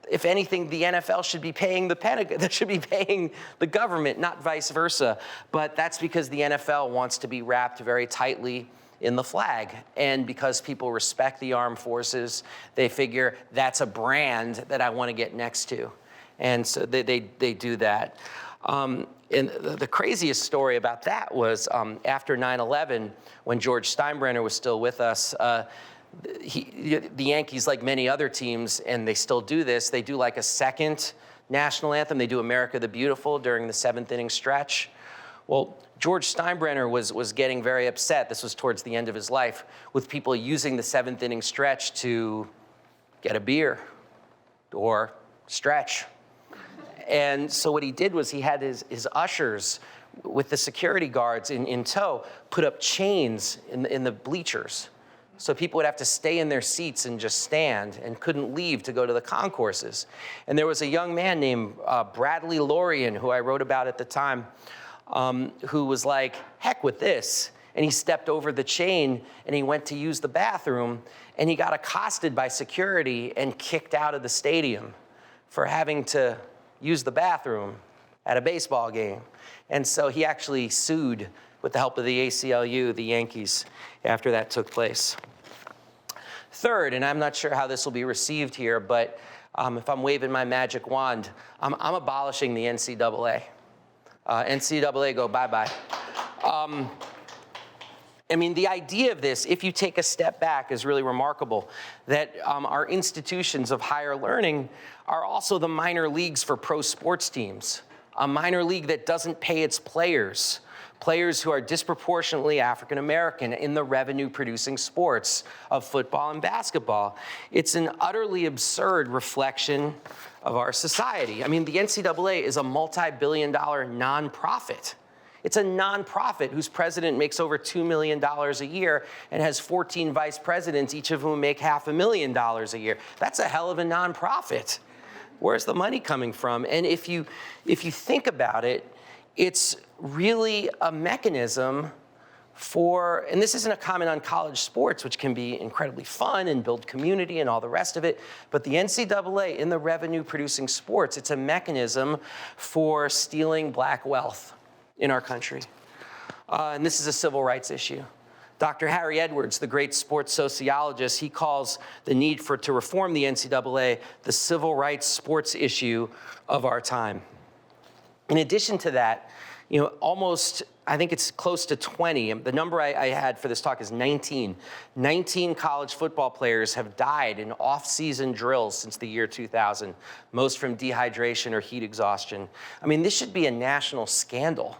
if anything, the NFL should be paying the Pentagon, that should be paying the government, not vice versa. But that's because the NFL wants to be wrapped very tightly in the flag. And because people respect the armed forces, they figure that's a brand that I want to get next to. And so they do that. And the craziest story about that was after 9/11, when George Steinbrenner was still with us, the Yankees, like many other teams, and they still do this, they do like a second national anthem, they do America the Beautiful during the 7th inning stretch. Well, George Steinbrenner was getting very upset, this was towards the end of his life, with people using the 7th inning stretch to get a beer or stretch. And so what he did was he had his ushers with the security guards in tow put up chains in the bleachers. So people would have to stay in their seats and just stand and couldn't leave to go to the concourses. And there was a young man named Bradley Lorian, who I wrote about at the time, who was like, heck with this. And he stepped over the chain and he went to use the bathroom and he got accosted by security and kicked out of the stadium for having to use the bathroom at a baseball game. And so he actually sued with the help of the ACLU, the Yankees, after that took place. Third, and I'm not sure how this will be received here, but if I'm waving my magic wand, I'm abolishing the NCAA. NCAA, go bye-bye. I mean, the idea of this, if you take a step back, is really remarkable, that our institutions of higher learning are also the minor leagues for pro sports teams. A minor league that doesn't pay its players who are disproportionately African American in the revenue-producing sports of football and basketball. It's an utterly absurd reflection of our society. I mean, the NCAA is a multi-billion-dollar nonprofit. It's a nonprofit whose president makes over $2 million a year and has 14 vice presidents, each of whom make $500,000 a year. That's a hell of a nonprofit. Where's the money coming from? And if you think about it, it's really a mechanism for, and this isn't a comment on college sports, which can be incredibly fun and build community and all the rest of it, but the NCAA in the revenue-producing sports, it's a mechanism for stealing black wealth in our country. And this is a civil rights issue. Dr. Harry Edwards, the great sports sociologist, he calls the need to reform the NCAA the civil rights sports issue of our time. In addition to that, almost, I think it's close to 20. The number I had for this talk is 19. 19 college football players have died in off-season drills since the year 2000, most from dehydration or heat exhaustion. I mean, this should be a national scandal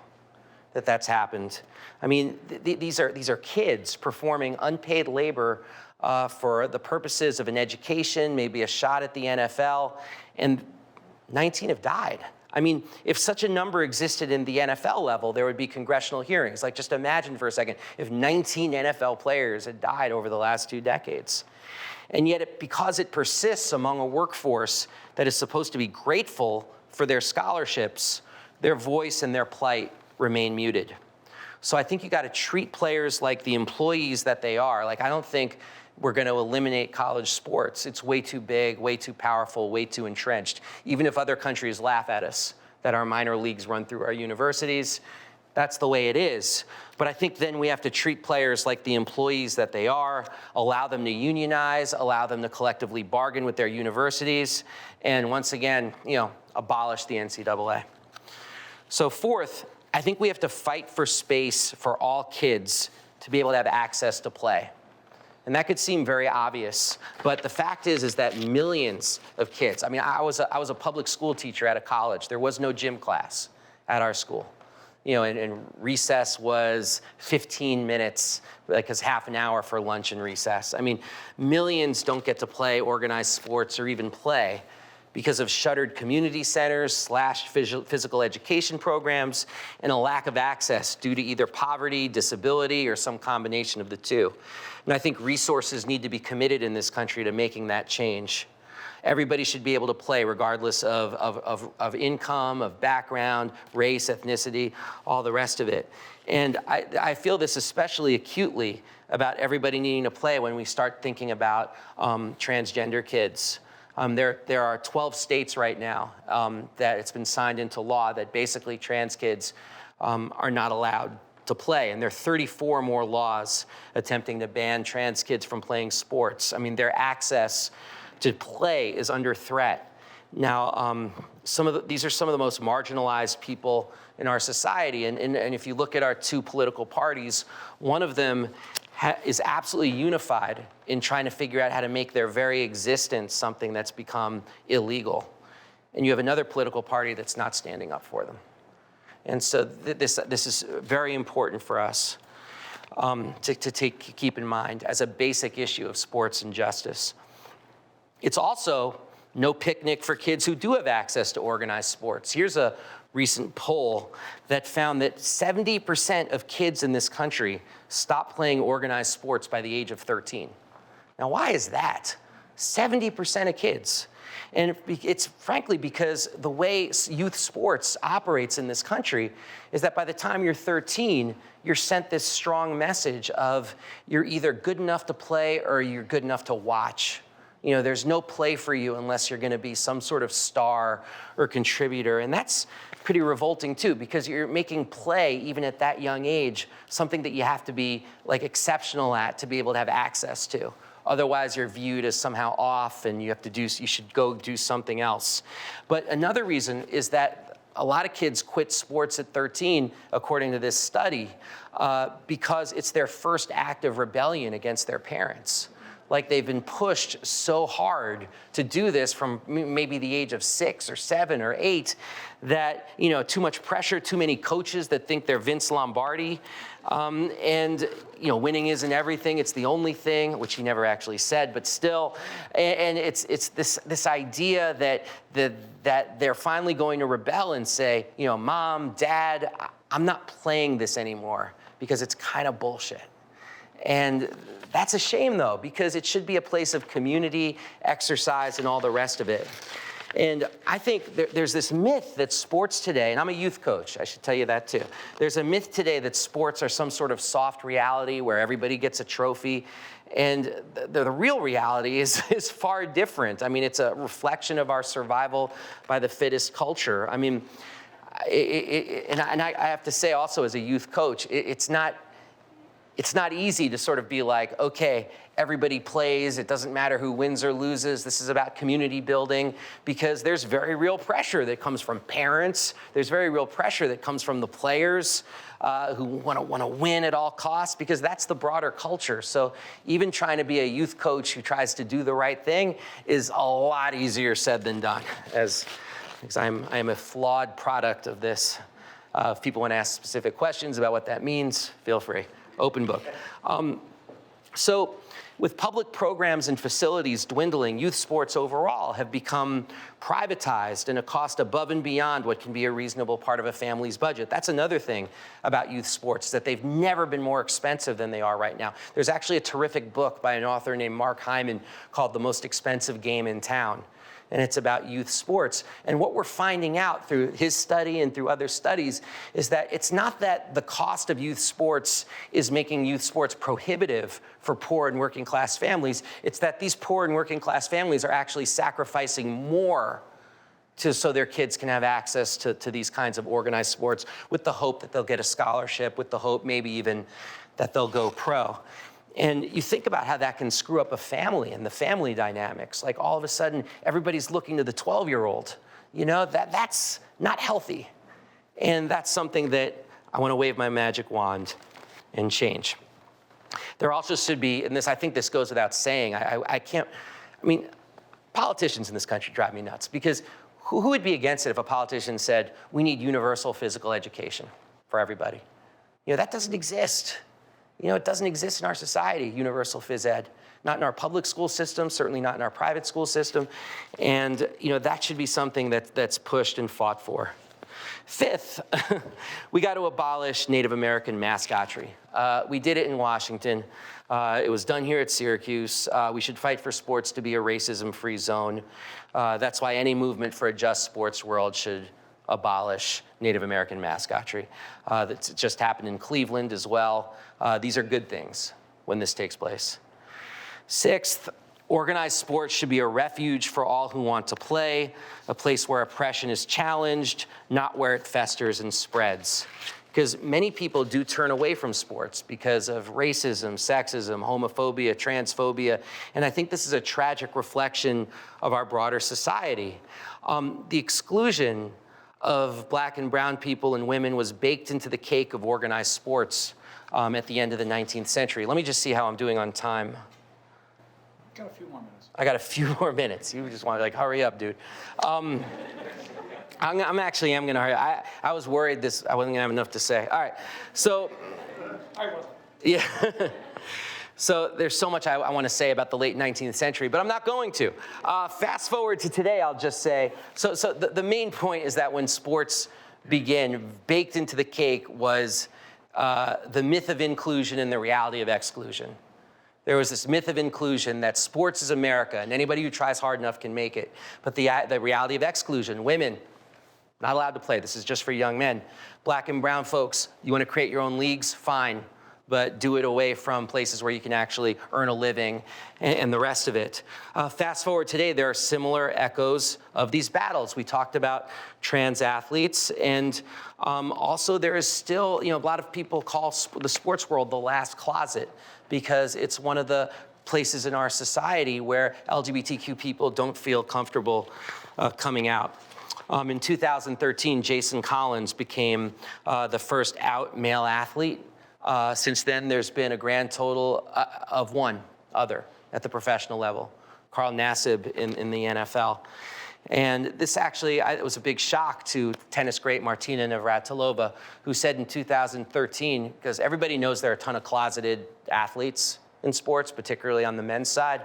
that that's happened. I mean, these are kids performing unpaid labor for the purposes of an education, maybe a shot at the NFL, and 19 have died. I mean, if such a number existed in the NFL level, there would be congressional hearings. Like, just imagine for a second if 19 NFL players had died over the last 2 decades. And yet, because it persists among a workforce that is supposed to be grateful for their scholarships, their voice and their plight remain muted. So I think you got to treat players like the employees that they are. Like, I don't think we're going to eliminate college sports. It's way too big, way too powerful, way too entrenched. Even if other countries laugh at us that our minor leagues run through our universities, that's the way it is. But I think then we have to treat players like the employees that they are, allow them to unionize, allow them to collectively bargain with their universities, and once again, abolish the NCAA. So fourth, I think we have to fight for space for all kids to be able to have access to play. And that could seem very obvious, but the fact is that millions of kids, I mean, I was a public school teacher at a college. There was no gym class at our school. And recess was 15 minutes, because half an hour for lunch and recess. I mean, millions don't get to play organized sports or even play because of shuttered community centers, physical education programs, and a lack of access due to either poverty, disability, or some combination of the two. And I think resources need to be committed in this country to making that change. Everybody should be able to play regardless of income, of background, race, ethnicity, all the rest of it. And I feel this especially acutely about everybody needing to play when we start thinking about transgender kids. There are 12 states right now that it's been signed into law that basically trans kids are not allowed to play. And there are 34 more laws attempting to ban trans kids from playing sports. I mean, their access to play is under threat. Now, these are some of the most marginalized people in our society. And if you look at our 2 political parties, one of them is absolutely unified in trying to figure out how to make their very existence something that's become illegal. and you have another political party that's not standing up for them. And so this is very important for us to keep in mind as a basic issue of sports and justice. It's also no picnic for kids who do have access to organized sports. Here's a recent poll that found that 70% of kids in this country stop playing organized sports by the age of 13. Now, why is that? 70% of kids. And it's frankly because the way youth sports operates in this country is that by the time you're 13, you're sent this strong message of you're either good enough to play or you're good enough to watch. You know, there's no play for you unless you're going to be some sort of star or contributor. And that's pretty revolting too, because you're making play, even at that young age, something that you have to be like exceptional at to be able to have access to. Otherwise, you're viewed as somehow off and you should go do something else. But another reason is that a lot of kids quit sports at 13, according to this study, because it's their first act of rebellion against their parents. Like they've been pushed so hard to do this from maybe the age of 6 or 7 or 8 that, you know, too much pressure, too many coaches that think they're Vince Lombardi. And, you know, winning isn't everything, it's the only thing, which he never actually said, but still. And it's this idea that they're finally going to rebel and say, you know, Mom, Dad, I'm not playing this anymore because it's kind of bullshit. And that's a shame, though, because it should be a place of community, exercise, and all the rest of it. And I think there's this myth that sports today, and I'm a youth coach, I should tell you that too. There's a myth today that sports are some sort of soft reality where everybody gets a trophy. And the real reality is far different. I mean, it's a reflection of our survival by the fittest culture. I mean, and I have to say also as a youth coach, it's not easy to sort of be like, okay, everybody plays, it doesn't matter who wins or loses, this is about community building, because there's very real pressure that comes from parents, there's very real pressure that comes from the players who want to win at all costs, because that's the broader culture. So even trying to be a youth coach who tries to do the right thing is a lot easier said than done, because I am a flawed product of this. If people want to ask specific questions about what that means, feel free. Open book. So with public programs and facilities dwindling, youth sports overall have become privatized and a cost above and beyond what can be a reasonable part of a family's budget. That's another thing about youth sports, that they've never been more expensive than they are right now. There's actually a terrific book by an author named Mark Hyman called The Most Expensive Game in Town. And it's about youth sports. And what we're finding out through his study and through other studies is that it's not that the cost of youth sports is making youth sports prohibitive for poor and working class families. It's that these poor and working class families are actually sacrificing more so their kids can have access to these kinds of organized sports, with the hope that they'll get a scholarship, with the hope maybe even that they'll go pro. And you think about how that can screw up a family and the family dynamics. Like all of a sudden, everybody's looking to the 12-year-old. You know, that's not healthy. And that's something that I want to wave my magic wand and change. There also should be, and I think this goes without saying, I mean, politicians in this country drive me nuts, because who would be against it if a politician said, we need universal physical education for everybody? You know, that doesn't exist. You know, it doesn't exist in our society, universal phys ed. Not in our public school system, certainly not in our private school system. And, you know, that should be something that's pushed and fought for. Fifth, we got to abolish Native American mascotry. We did it in Washington. It was done here at Syracuse. We should fight for sports to be a racism-free zone. That's why any movement for a just sports world should abolish Native American mascotry. That's just happened in Cleveland as well. These are good things when this takes place. Sixth, organized sports should be a refuge for all who want to play, a place where oppression is challenged, not where it festers and spreads. Because many people do turn away from sports because of racism, sexism, homophobia, transphobia, and I think this is a tragic reflection of our broader society. The exclusion of Black and brown people and women was baked into the cake of organized sports at the end of the 19th century. Let me just see how I'm doing on time. Got a few more minutes. I got a few more minutes. You just want to hurry up, dude. I'm actually going to hurry up. I was worried I wasn't going to have enough to say. All right, so. I will. Yeah. So there's so much I want to say about the late 19th century, but I'm not going to. Fast forward to today, I'll just say, so the main point is that when sports began, baked into the cake was the myth of inclusion and the reality of exclusion. There was this myth of inclusion that sports is America, and anybody who tries hard enough can make it. But the reality of exclusion, women, not allowed to play. This is just for young men. Black and brown folks, you want to create your own leagues? Fine. But do it away from places where you can actually earn a living and the rest of it. Fast forward today, there are similar echoes of these battles. We talked about trans athletes, and also there is still, a lot of people call the sports world the last closet because it's one of the places in our society where LGBTQ people don't feel comfortable coming out. In 2013, Jason Collins became the first out male athlete. Since then, there's been a grand total of one other at the professional level, Carl Nassib in the NFL. And this actually, it was a big shock to tennis great Martina Navratilova, who said in 2013, because everybody knows there are a ton of closeted athletes in sports, particularly on the men's side,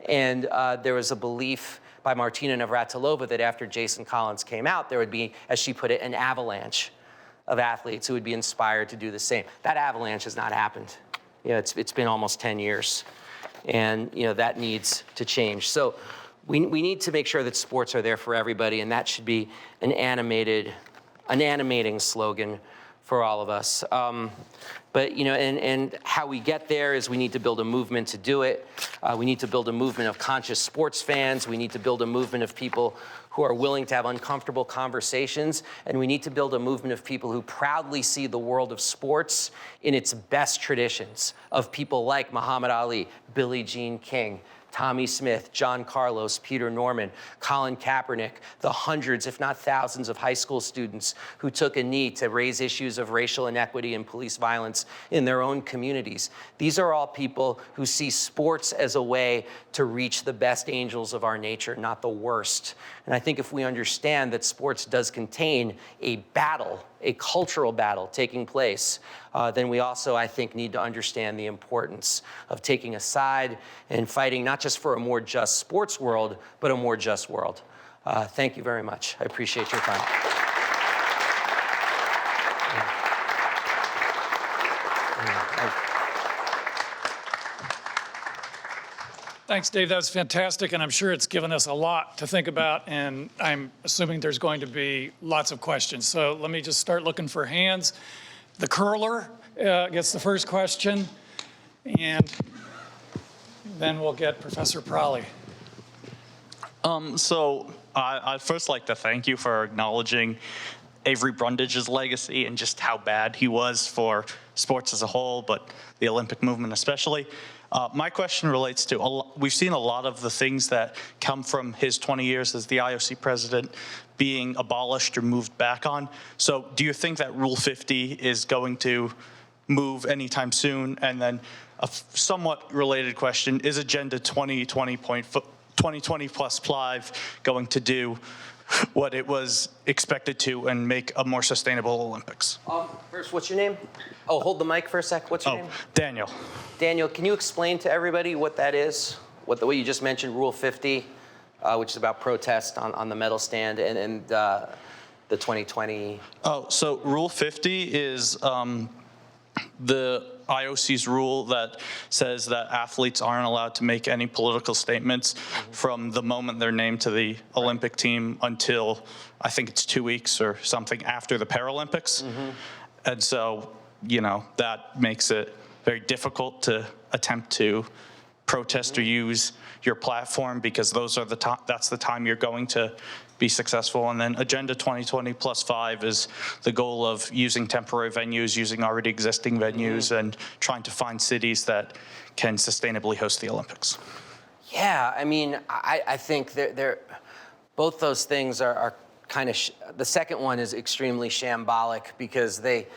and there was a belief by Martina Navratilova that after Jason Collins came out, there would be, as she put it, an avalanche of athletes who would be inspired to do the same. That avalanche has not happened. It's been almost 10 years, and that needs to change. So we need to make sure that sports are there for everybody, and that should be an animating slogan for all of us. But and how we get there is we need to build a movement to do it. We need to build a movement of conscious sports fans. We need to build a movement of people who are willing to have uncomfortable conversations. And we need to build a movement of people who proudly see the world of sports in its best traditions, of people like Muhammad Ali, Billie Jean King, Tommy Smith, John Carlos, Peter Norman, Colin Kaepernick, the hundreds, if not thousands, of high school students who took a knee to raise issues of racial inequity and police violence in their own communities. These are all people who see sports as a way to reach the best angels of our nature, not the worst. And I think if we understand that sports does contain a battle, a cultural battle taking place, then we also, I think, need to understand the importance of taking a side and fighting not just for a more just sports world, but a more just world. Thank you very much. I appreciate your time. Thanks, Dave. That was fantastic, and I'm sure it's given us a lot to think about, and I'm assuming there's going to be lots of questions. So let me just start looking for hands. The curler gets the first question, and then we'll get Professor Prawley. So I'd first like to thank you for acknowledging Avery Brundage's legacy and just how bad he was for sports as a whole, but the Olympic movement especially. My question relates to, we've seen a lot of the things that come from his 20 years as the IOC president being abolished or moved back on. So do you think that Rule 50 is going to move anytime soon? And then a somewhat related question, is Agenda 2020 plus 5 going to do what it was expected to and make a more sustainable Olympics? First, what's your name? Oh, hold the mic for a sec. What's your name? Daniel. Daniel, can you explain to everybody what that is? What you just mentioned, Rule 50, which is about protest on the medal stand, and the 2020. Oh, so Rule 50 is the IOC's rule that says that athletes aren't allowed to make any political statements from the moment they're named to the Olympic team until I think it's 2 weeks or something after the Paralympics. And so, that makes it very difficult to attempt to protest or use your platform because those are that's the time you're going to be successful. And then Agenda 2020 plus 5 is the goal of using temporary venues, using already existing venues, and trying to find cities that can sustainably host the Olympics. Yeah, I mean, I think both those things are kind of, the second one is extremely shambolic because they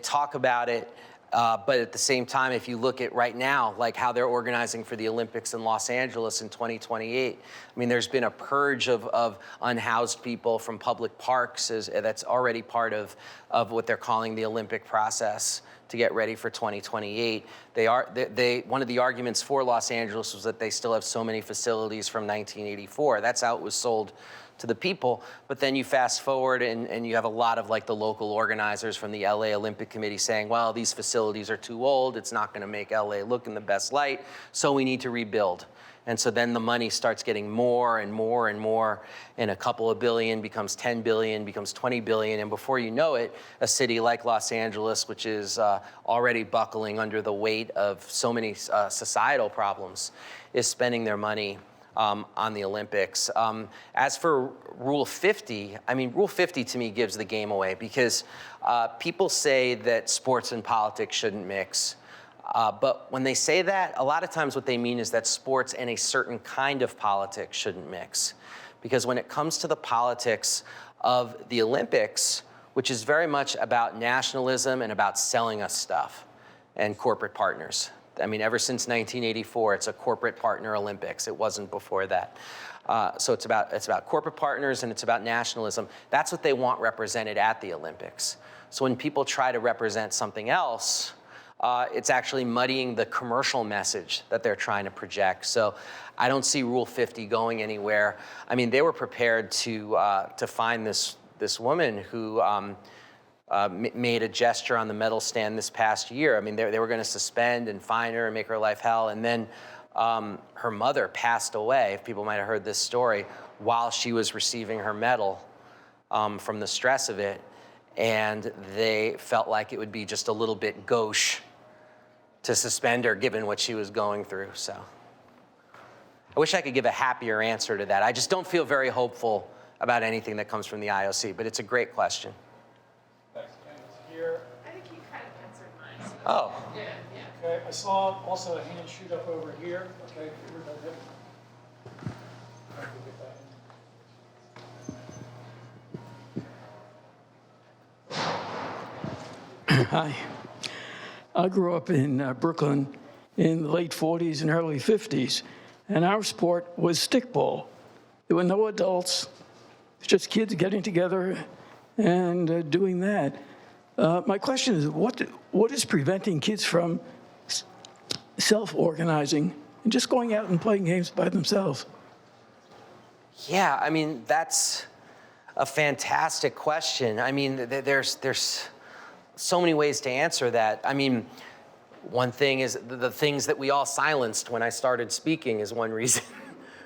talk about it But at the same time, if you look at right now, like how they're organizing for the Olympics in Los Angeles in 2028, I mean, there's been a purge of unhoused people from public parks. That's already part of what they're calling the Olympic process to get ready for 2028. One of the arguments for Los Angeles was that they still have so many facilities from 1984. That's how it was sold to the people. But then you fast forward and you have a lot of like the local organizers from the LA Olympic Committee saying, well, these facilities are too old. It's not going to make LA look in the best light. So we need to rebuild. And so then the money starts getting more and more and more, and a couple of billion becomes 10 billion, becomes 20 billion. And before you know it, a city like Los Angeles, which is already buckling under the weight of so many societal problems, is spending their money on the Olympics. As for Rule 50, I mean, Rule 50 to me gives the game away because people say that sports and politics shouldn't mix. But when they say that, a lot of times what they mean is that sports and a certain kind of politics shouldn't mix. Because when it comes to the politics of the Olympics, which is very much about nationalism and about selling us stuff and corporate partners. I mean, ever since 1984, it's a corporate partner Olympics. It wasn't before that. So it's about corporate partners and it's about nationalism. That's what they want represented at the Olympics. So when people try to represent something else, it's actually muddying the commercial message that they're trying to project. So I don't see Rule 50 going anywhere. I mean, they were prepared to find this woman who made a gesture on the medal stand this past year. I mean, they were going to suspend and fine her and make her life hell. And then her mother passed away, if people might have heard this story, while she was receiving her medal from the stress of it. And they felt like it would be just a little bit gauche to suspend her given what she was going through. So I wish I could give a happier answer to that. I just don't feel very hopeful about anything that comes from the IOC, but it's a great question. Thanks, Candace. Here. I think you kind of answered mine. So. Oh. Yeah. Okay, I saw also a hand shoot up over here. Okay, everybody. Hi. I grew up in Brooklyn in the late 40s and early 50s, and our sport was stickball. There were no adults, just kids getting together and doing that. My question is, what is preventing kids from self-organizing and just going out and playing games by themselves? Yeah, I mean, that's a fantastic question. I mean, there's so many ways to answer that. I mean, one thing is the things that we all silenced when I started speaking is one reason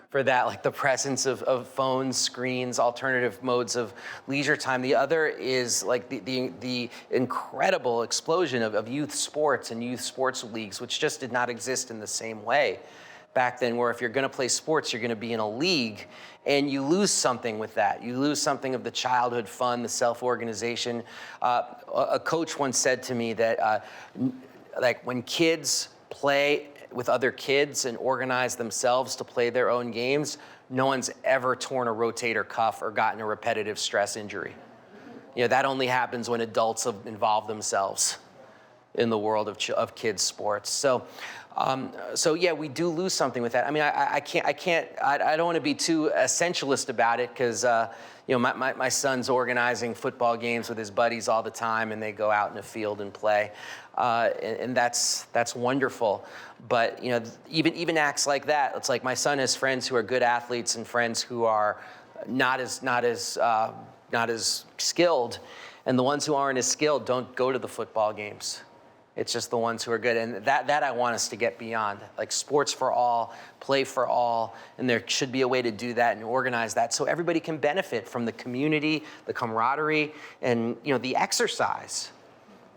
for that, like the presence of phones, screens, alternative modes of leisure time. The other is like the incredible explosion of youth sports and youth sports leagues, which just did not exist in the same way back then, where if you're going to play sports, you're going to be in a league, and you lose something with that. You lose something of the childhood fun, the self-organization. A coach once said to me that like when kids play with other kids and organize themselves to play their own games, no one's ever torn a rotator cuff or gotten a repetitive stress injury. You know, that only happens when adults have involved themselves in the world of kids' sports. So yeah, we do lose something with that. I mean, I don't want to be too essentialist about it because, you know, my son's organizing football games with his buddies all the time, and they go out in the field and play, and that's wonderful. But you know, even acts like that, it's like my son has friends who are good athletes and friends who are not as skilled, and the ones who aren't as skilled don't go to the football games. It's just the ones who are good. And that I want us to get beyond. Like sports for all, play for all, and there should be a way to do that and organize that so everybody can benefit from the community, the camaraderie, and you know, the exercise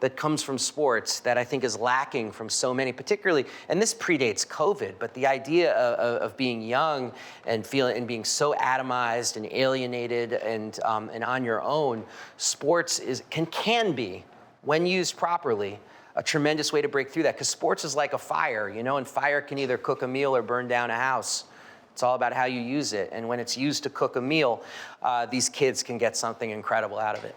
that comes from sports that I think is lacking from so many, particularly, and this predates COVID, but the idea of being young and being so atomized and alienated and on your own, sports can be, when used properly, a tremendous way to break through that, because sports is like a fire, you know, and fire can either cook a meal or burn down a house. It's all about how you use it, and when it's used to cook a meal, these kids can get something incredible out of it.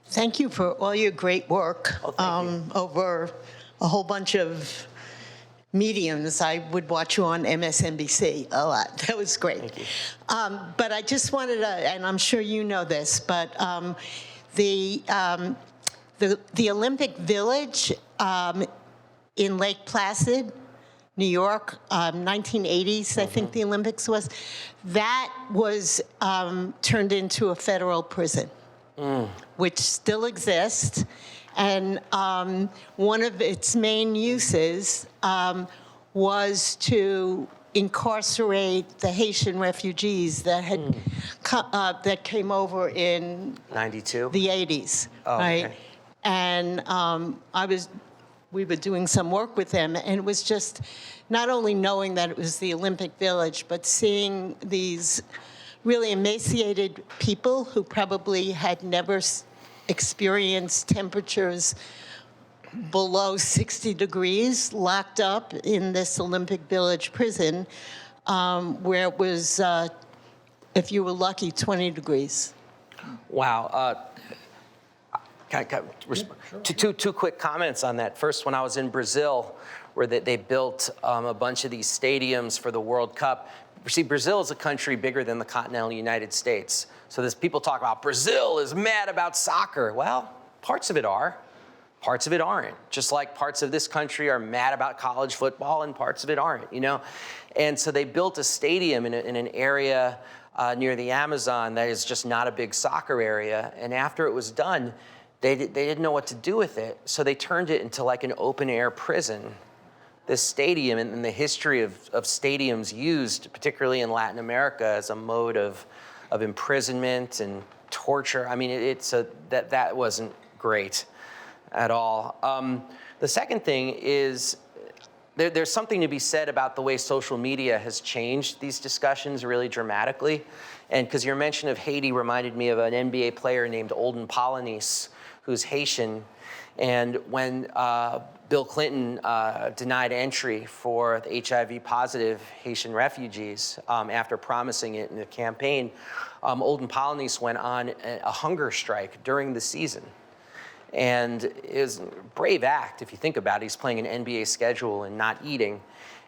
Thank you for all your great work over a whole bunch of mediums. I would watch you on MSNBC a lot. That was great. Thank you. But I just wanted to, and I'm sure you know this, but the Olympic Village in Lake Placid, New York, 1980s, I think the Olympics was, that was turned into a federal prison, which still exists. And one of its main uses was to incarcerate the Haitian refugees that had that came over in 92? the 80s, right? Okay. And we were doing some work with them, and it was just not only knowing that it was the Olympic Village, but seeing these really emaciated people who probably had never experienced temperatures below 60 degrees locked up in this Olympic Village prison, where it was, if you were lucky, 20 degrees. Wow. Two quick comments on that. First, when I was in Brazil, where they built a bunch of these stadiums for the World Cup. See, Brazil is a country bigger than the continental United States. So there's people talk about Brazil is mad about soccer. Well, parts of it are. Parts of it aren't. Just like parts of this country are mad about college football and parts of it aren't, you know? And so they built a stadium in an area near the Amazon that is just not a big soccer area. And after it was done, they didn't know what to do with it. So they turned it into like an open air prison. This stadium, and the history of stadiums used, particularly in Latin America, as a mode of imprisonment and torture. I mean, that wasn't great at all. The second thing is there's something to be said about the way social media has changed these discussions really dramatically. And because your mention of Haiti reminded me of an NBA player named Olden Polynice, who's Haitian. And when Bill Clinton denied entry for the HIV-positive Haitian refugees after promising it in the campaign, Olden Polynice went on a hunger strike during the season. And it was a brave act, if you think about it. He's playing an NBA schedule and not eating.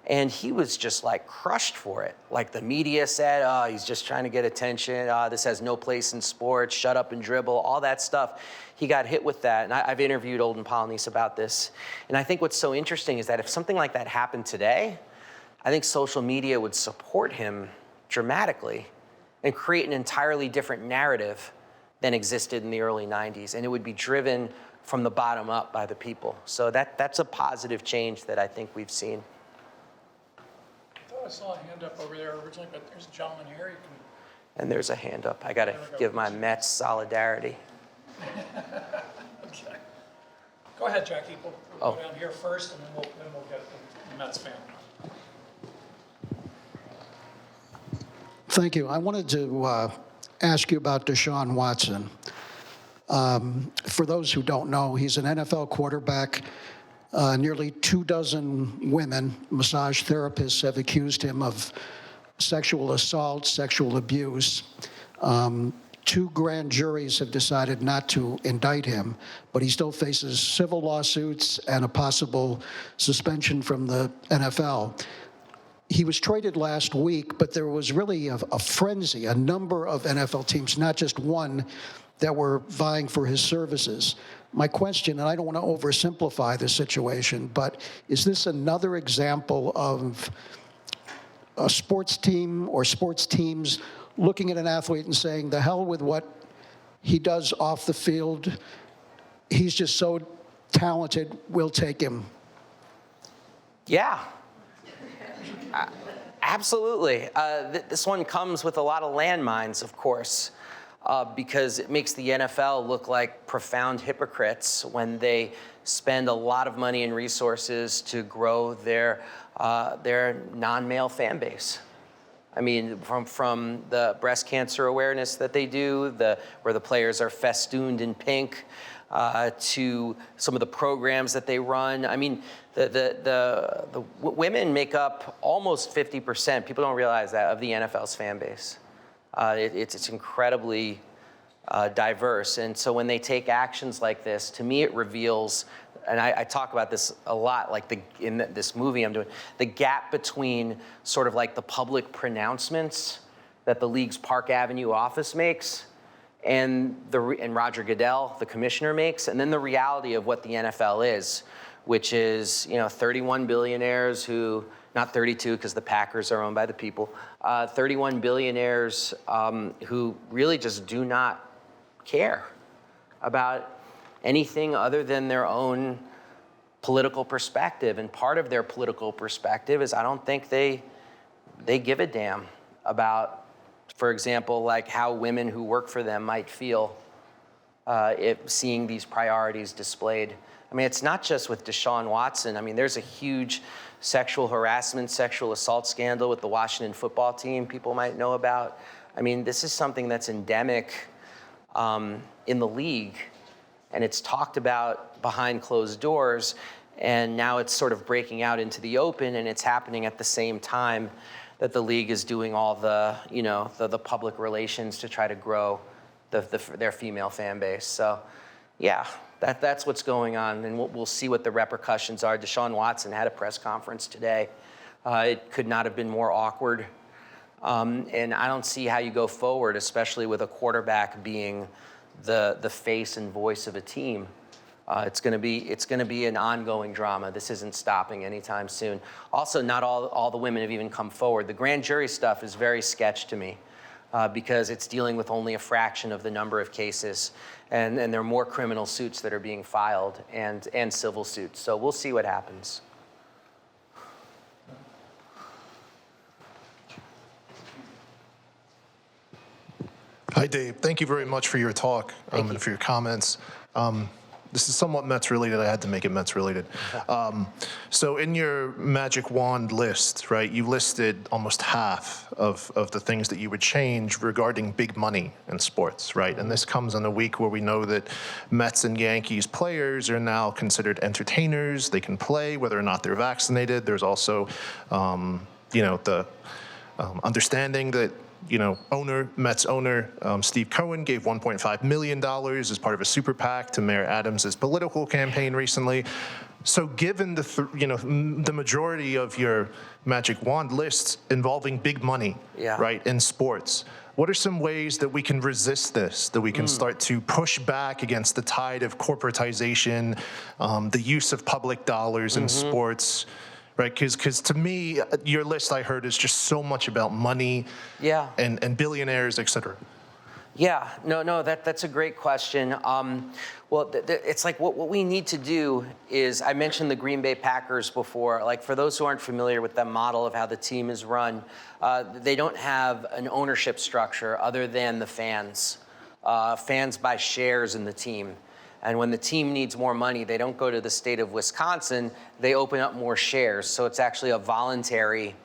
And he was just like crushed for it. Like the media said, oh, he's just trying to get attention. This has no place in sports, shut up and dribble, all that stuff. He got hit with that. And I've interviewed Olden Polynice about this. And I think what's so interesting is that if something like that happened today, I think social media would support him dramatically and create an entirely different narrative than existed in the early 90s. And it would be driven from the bottom up by the people. So that's a positive change that I think we've seen. I thought I saw a hand up over there originally, but there's a gentleman here. You can... And there's a hand up. I gotta give my Mets solidarity. Okay. Go ahead, Jackie. We'll go down here first, and then we'll get the Mets fan. Thank you. I wanted to ask you about Desean Watson. For those who don't know, he's an NFL quarterback. Nearly 24 women, massage therapists, have accused him of sexual assault, sexual abuse. 2 grand juries have decided not to indict him, but he still faces civil lawsuits and a possible suspension from the NFL. He was traded last week, but there was really a frenzy, a number of NFL teams, not just one, that were vying for his services. My question, and I don't want to oversimplify the situation, but is this another example of a sports team or sports teams looking at an athlete and saying, the hell with what he does off the field, he's just so talented, we'll take him? Yeah. Absolutely. This one comes with a lot of landmines, of course, because it makes the NFL look like profound hypocrites when they spend a lot of money and resources to grow their non-male fan base. I mean, from the breast cancer awareness that they do, where the players are festooned in pink, to some of the programs that they run. I mean, the women make up almost 50%. People don't realize that, of the NFL's fan base. It's incredibly diverse. And so when they take actions like this, to me it reveals, and I talk about this a lot, like in this movie I'm doing, the gap between sort of like the public pronouncements that the league's Park Avenue office makes and Roger Goodell, the commissioner, makes, and then the reality of what the NFL is, which is 31 billionaires who, not 32 because the Packers are owned by the people, 31 billionaires who really just do not care about anything other than their own political perspective. And part of their political perspective is I don't think they give a damn about, for example, like how women who work for them might feel if seeing these priorities displayed. I mean, it's not just with Desean Watson. I mean, there's a huge sexual harassment, sexual assault scandal with the Washington football team people might know about. I mean, this is something that's endemic in the league, and it's talked about behind closed doors, and now it's sort of breaking out into the open, and it's happening at the same time that the league is doing all the, the public relations to try to grow their female fan base. So, yeah, that's what's going on, and we'll see what the repercussions are. Desean Watson had a press conference today. It could not have been more awkward, and I don't see how you go forward, especially with a quarterback being the face and voice of a team. It's going to be an ongoing drama. This isn't stopping anytime soon. Also, not all the women have even come forward. The grand jury stuff is very sketch to me because it's dealing with only a fraction of the number of cases, and there are more criminal suits that are being filed and civil suits. So we'll see what happens. Hi, Dave. Thank you very much for your talk and for your comments. This is somewhat Mets related. I had to make it Mets related. So in your magic wand list, right, you listed almost half of the things that you would change regarding big money in sports, right? And this comes in a week where we know that Mets and Yankees players are now considered entertainers. They can play whether or not they're vaccinated. There's also, the understanding that Mets owner Steve Cohen gave $1.5 million as part of a super PAC to Mayor Adams' political campaign recently. So given the majority of your magic wand lists involving big money, right, in sports, what are some ways that we can resist this, that we can start to push back against the tide of corporatization, the use of public dollars in sports? Right, because to me, your list I heard is just so much about money, and billionaires, et cetera. Yeah, no, that's a great question. It's like what we need to do is, I mentioned the Green Bay Packers before. Like, for those who aren't familiar with the model of how the team is run, they don't have an ownership structure other than the fans. Fans buy shares in the team. And when the team needs more money, they don't go to the state of Wisconsin, they open up more shares. So it's actually a voluntary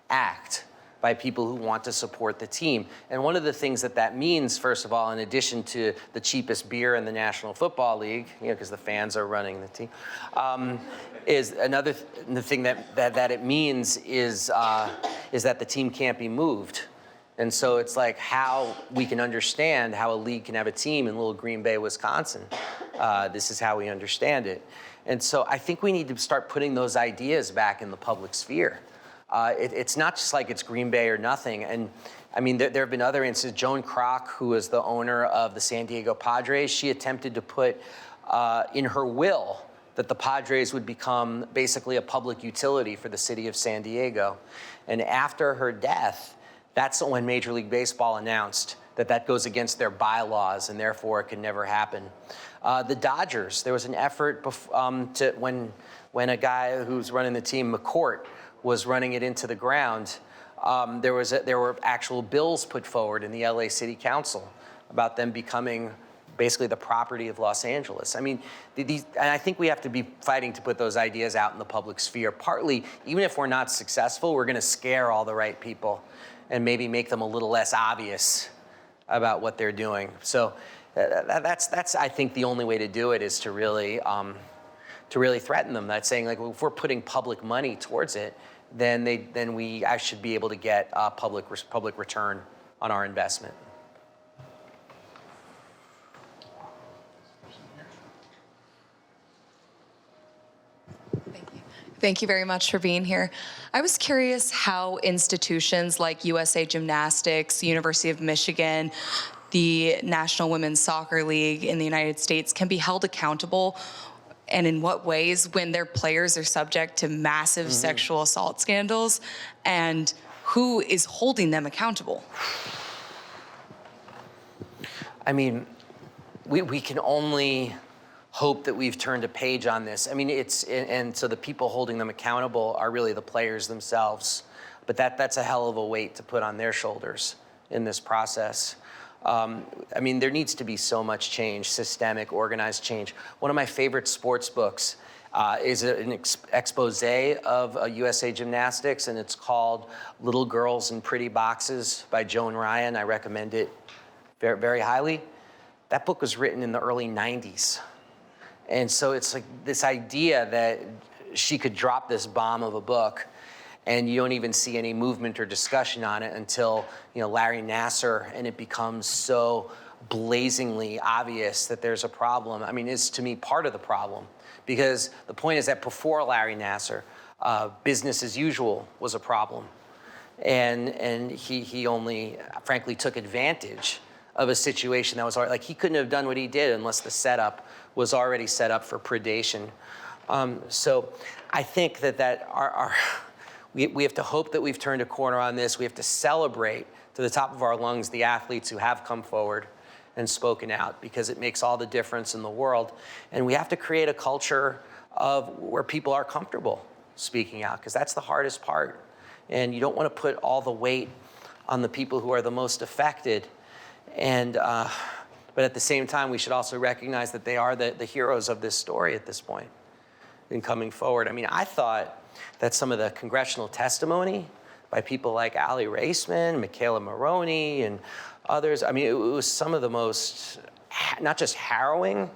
act by people who want to support the team. And one of the things that means, first of all, in addition to the cheapest beer in the National Football League, because the fans are running the team, is another the thing that it means is that the team can't be moved. And so it's like how we can understand how a league can have a team in little Green Bay, Wisconsin. This is how we understand it. And so I think we need to start putting those ideas back in the public sphere. It's not just like it's Green Bay or nothing. And I mean, there have been other instances. Joan Kroc, who is the owner of the San Diego Padres, she attempted to put in her will that the Padres would become basically a public utility for the city of San Diego. And after her death, that's when Major League Baseball announced that goes against their bylaws and therefore it can never happen. The Dodgers, there was an effort when a guy who's running the team, McCourt, was running it into the ground. There were actual bills put forward in the LA City Council about them becoming basically the property of Los Angeles. I mean, and I think we have to be fighting to put those ideas out in the public sphere. Partly, even if we're not successful, we're going to scare all the right people and maybe make them a little less obvious about what they're doing. So that's I think the only way to do it is to really threaten them. That's saying, like, well, if we're putting public money towards it, then I should be able to get public return on our investment. Thank you very much for being here. I was curious how institutions like USA Gymnastics, University of Michigan, the National Women's Soccer League in the United States can be held accountable, and in what ways, when their players are subject to massive sexual assault scandals, and who is holding them accountable? I mean, we can only hope that we've turned a page on this. I mean, and so the people holding them accountable are really the players themselves. But that's a hell of a weight to put on their shoulders in this process. I mean, there needs to be so much change, systemic, organized change. One of my favorite sports books is an expose of USA Gymnastics, and it's called Little Girls in Pretty Boxes by Joan Ryan. I recommend it very, very highly. That book was written in the early 90s. And so it's like this idea that she could drop this bomb of a book and you don't even see any movement or discussion on it until, Larry Nassar, and it becomes so blazingly obvious that there's a problem. I mean, it's to me part of the problem, because the point is that before Larry Nassar, business as usual was a problem. And he only, frankly, took advantage of a situation that was already, like, he couldn't have done what he did unless the setup was already set up for predation. So I think that we have to hope that we've turned a corner on this. We have to celebrate to the top of our lungs the athletes who have come forward and spoken out, because it makes all the difference in the world. And we have to create a culture of where people are comfortable speaking out, because that's the hardest part. And you don't want to put all the weight on the people who are the most affected. And but at the same time, we should also recognize that they are the heroes of this story at this point in coming forward. I mean, I thought that some of the congressional testimony by people like Ali Raceman, Michaela Maroney, and others, I mean, it was some of the most, not just harrowing,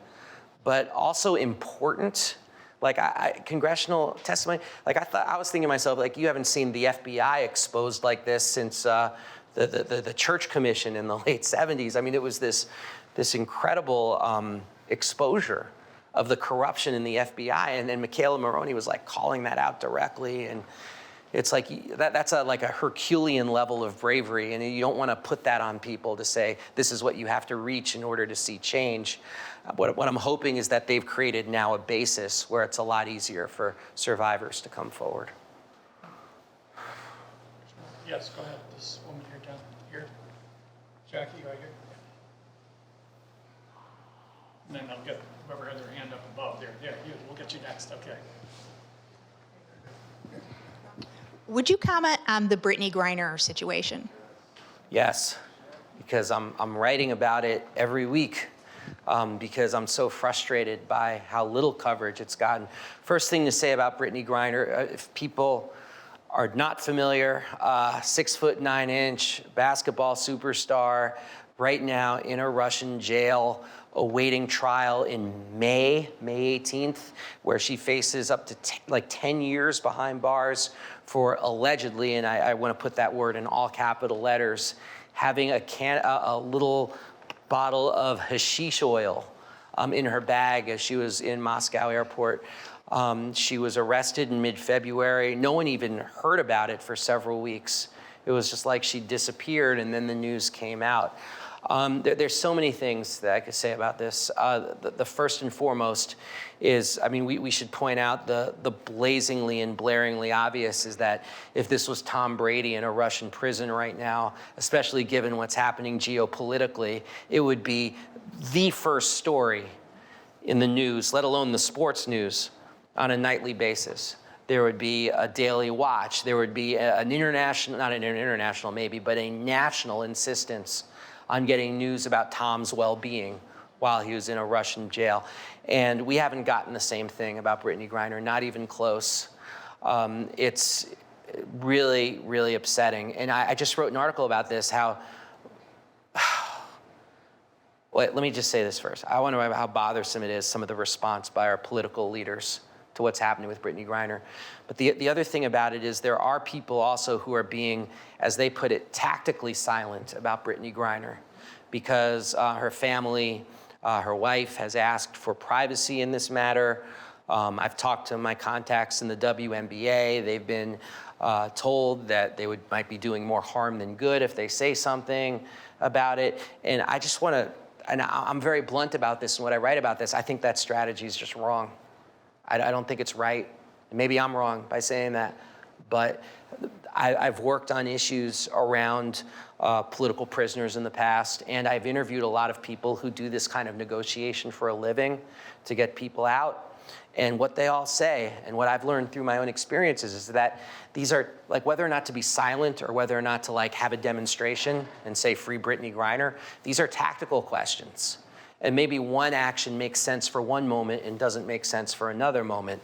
but also important. Like, congressional testimony, like, I was thinking to myself, like, you haven't seen the FBI exposed like this since the Church Commission in the late 70s. I mean, it was this incredible exposure of the corruption in the FBI, and then Michaela Maroney was like calling that out directly, and it's like that's like a Herculean level of bravery, and you don't want to put that on people to say this is what you have to reach in order to see change. What I'm hoping is that they've created now a basis where it's a lot easier for survivors to come forward. Yes, go ahead. This woman here down here. Jackie, right here. And then I'll get whoever had their hand up above there. Yeah, we'll get you next. Okay. Would you comment on the Brittany Griner situation? Yes, because I'm writing about it every week. Because I'm so frustrated by how little coverage it's gotten. First thing to say about Brittany Griner, if people are not familiar, 6'9" basketball superstar, right now in a Russian jail, awaiting trial in May 18th, where she faces up to 10 years behind bars for allegedly, and I want to put that word in all capital letters, having a little bottle of hashish oil in her bag as she was in Moscow airport. She was arrested in mid-February. No one even heard about it for several weeks. It was just like she disappeared, and then the news came out. There's so many things that I could say about this. The first and foremost is, I mean, we should point out the blazingly and blaringly obvious is that if this was Tom Brady in a Russian prison right now, especially given what's happening geopolitically, it would be the first story in the news, let alone the sports news, on a nightly basis. There would be a daily watch. There would be an international, not an international maybe, but a national insistence on getting news about Tom's well-being while he was in a Russian jail. And we haven't gotten the same thing about Brittany Griner, not even close. It's really, really upsetting. And I just wrote an article about this, how, let me just say this first. I wonder how bothersome it is, some of the response by our political leaders to what's happening with Brittany Griner. But the other thing about it is there are people also who are being, as they put it, tactically silent about Brittany Griner, because her family, her wife has asked for privacy in this matter. I've talked to my contacts in the WNBA. They've been told that they might be doing more harm than good if they say something about it. And I just want to, and I'm very blunt about this and what I write about this, I think that strategy is just wrong. I don't think it's right. Maybe I'm wrong by saying that, but I've worked on issues around political prisoners in the past, and I've interviewed a lot of people who do this kind of negotiation for a living to get people out. And what they all say, and what I've learned through my own experiences, is that these are, like, whether or not to be silent or whether or not to, like, have a demonstration and say free Brittany Griner, these are tactical questions. And maybe one action makes sense for one moment and doesn't make sense for another moment.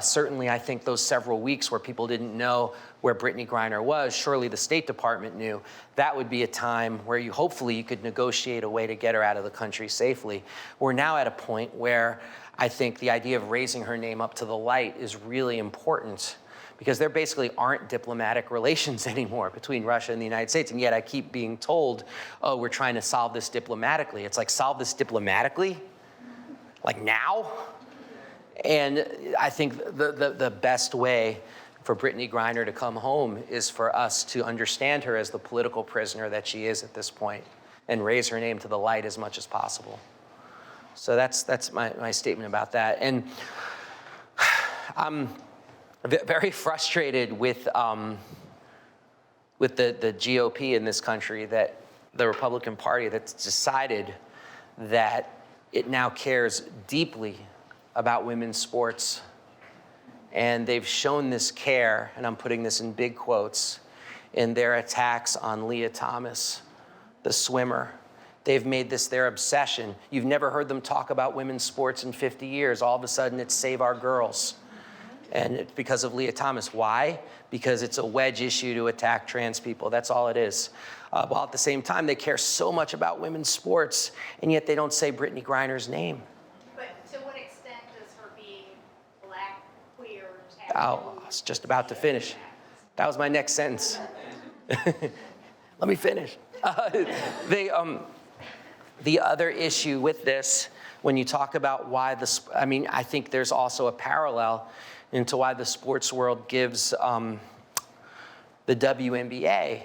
Certainly, I think those several weeks where people didn't know where Brittany Griner was, surely the State Department knew. That would be a time where hopefully you could negotiate a way to get her out of the country safely. We're now at a point where I think the idea of raising her name up to the light is really important, because there basically aren't diplomatic relations anymore between Russia and the United States. And yet I keep being told, oh, we're trying to solve this diplomatically. It's like, solve this diplomatically? Like now? And I think the best way for Brittany Griner to come home is for us to understand her as the political prisoner that she is at this point and raise her name to the light as much as possible. So that's my statement about that. And I'm very frustrated with the GOP in this country, that the Republican Party that's decided that it now cares deeply about women's sports. And they've shown this care, and I'm putting this in big quotes, in their attacks on Leah Thomas, the swimmer. They've made this their obsession. You've never heard them talk about women's sports in 50 years. All of a sudden, it's Save Our Girls. And it's because of Leah Thomas. Why? Because it's a wedge issue to attack trans people. That's all it is. While at the same time, they care so much about women's sports, and yet they don't say Brittany Griner's name. But to what extent does her being black, queer, Oh, I was just about to finish. That was my next sentence. Let me finish. The other issue with this, when you talk about why I think there's also a parallel into why the sports world gives the WNBA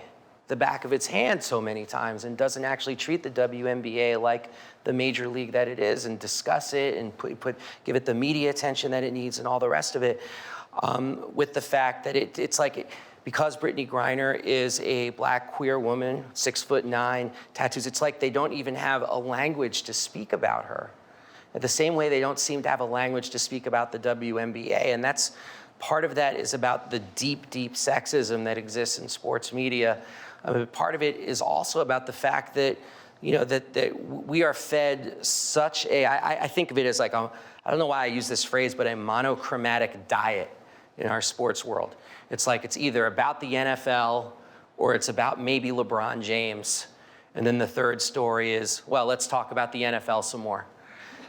the back of its hand so many times and doesn't actually treat the WNBA like the major league that it is and discuss it and give it the media attention that it needs and all the rest of it, with the fact that it's like, because Brittany Griner is a black queer woman, 6'9", tattoos, it's like they don't even have a language to speak about her. The same way they don't seem to have a language to speak about the WNBA. And that's part of that is about the deep, deep sexism that exists in sports media. Part of it is also about the fact that, that we are fed such I think of it as like, I don't know why I use this phrase, but a monochromatic diet in our sports world. It's like it's either about the NFL or it's about maybe LeBron James. And then the third story is, well, let's talk about the NFL some more.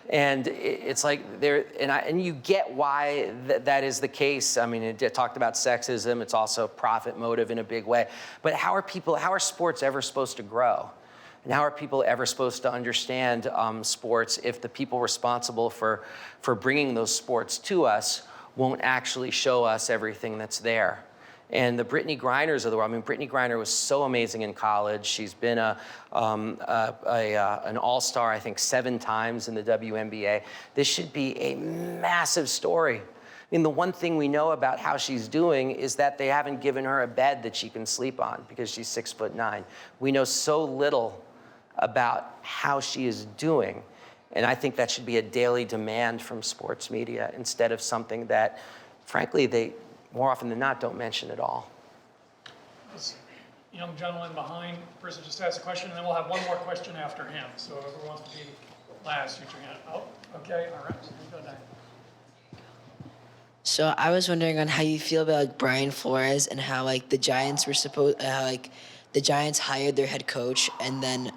And it's like and you get why that is the case. I mean, it talked about sexism. It's also profit motive in a big way. But how are sports ever supposed to grow? And how are people ever supposed to understand sports if the people responsible for bringing those sports to us won't actually show us everything that's there? And the Brittany Griners of the world, Brittany Griner was so amazing in college. She's been an all-star, I think, 7 times in the WNBA. This should be a massive story. The one thing we know about how she's doing is that they haven't given her a bed that she can sleep on because she's 6'9". We know so little about how she is doing. And I think that should be a daily demand from sports media instead of something that, frankly, they more often than not don't mention at all. This young gentleman behind, person just asked a question, and then we'll have one more question after him. So whoever wants to be last, shoot your hand. Oh, okay, all right. So go down. So I was wondering on how you feel about Brian Flores and how the Giants were the Giants hired their head coach and then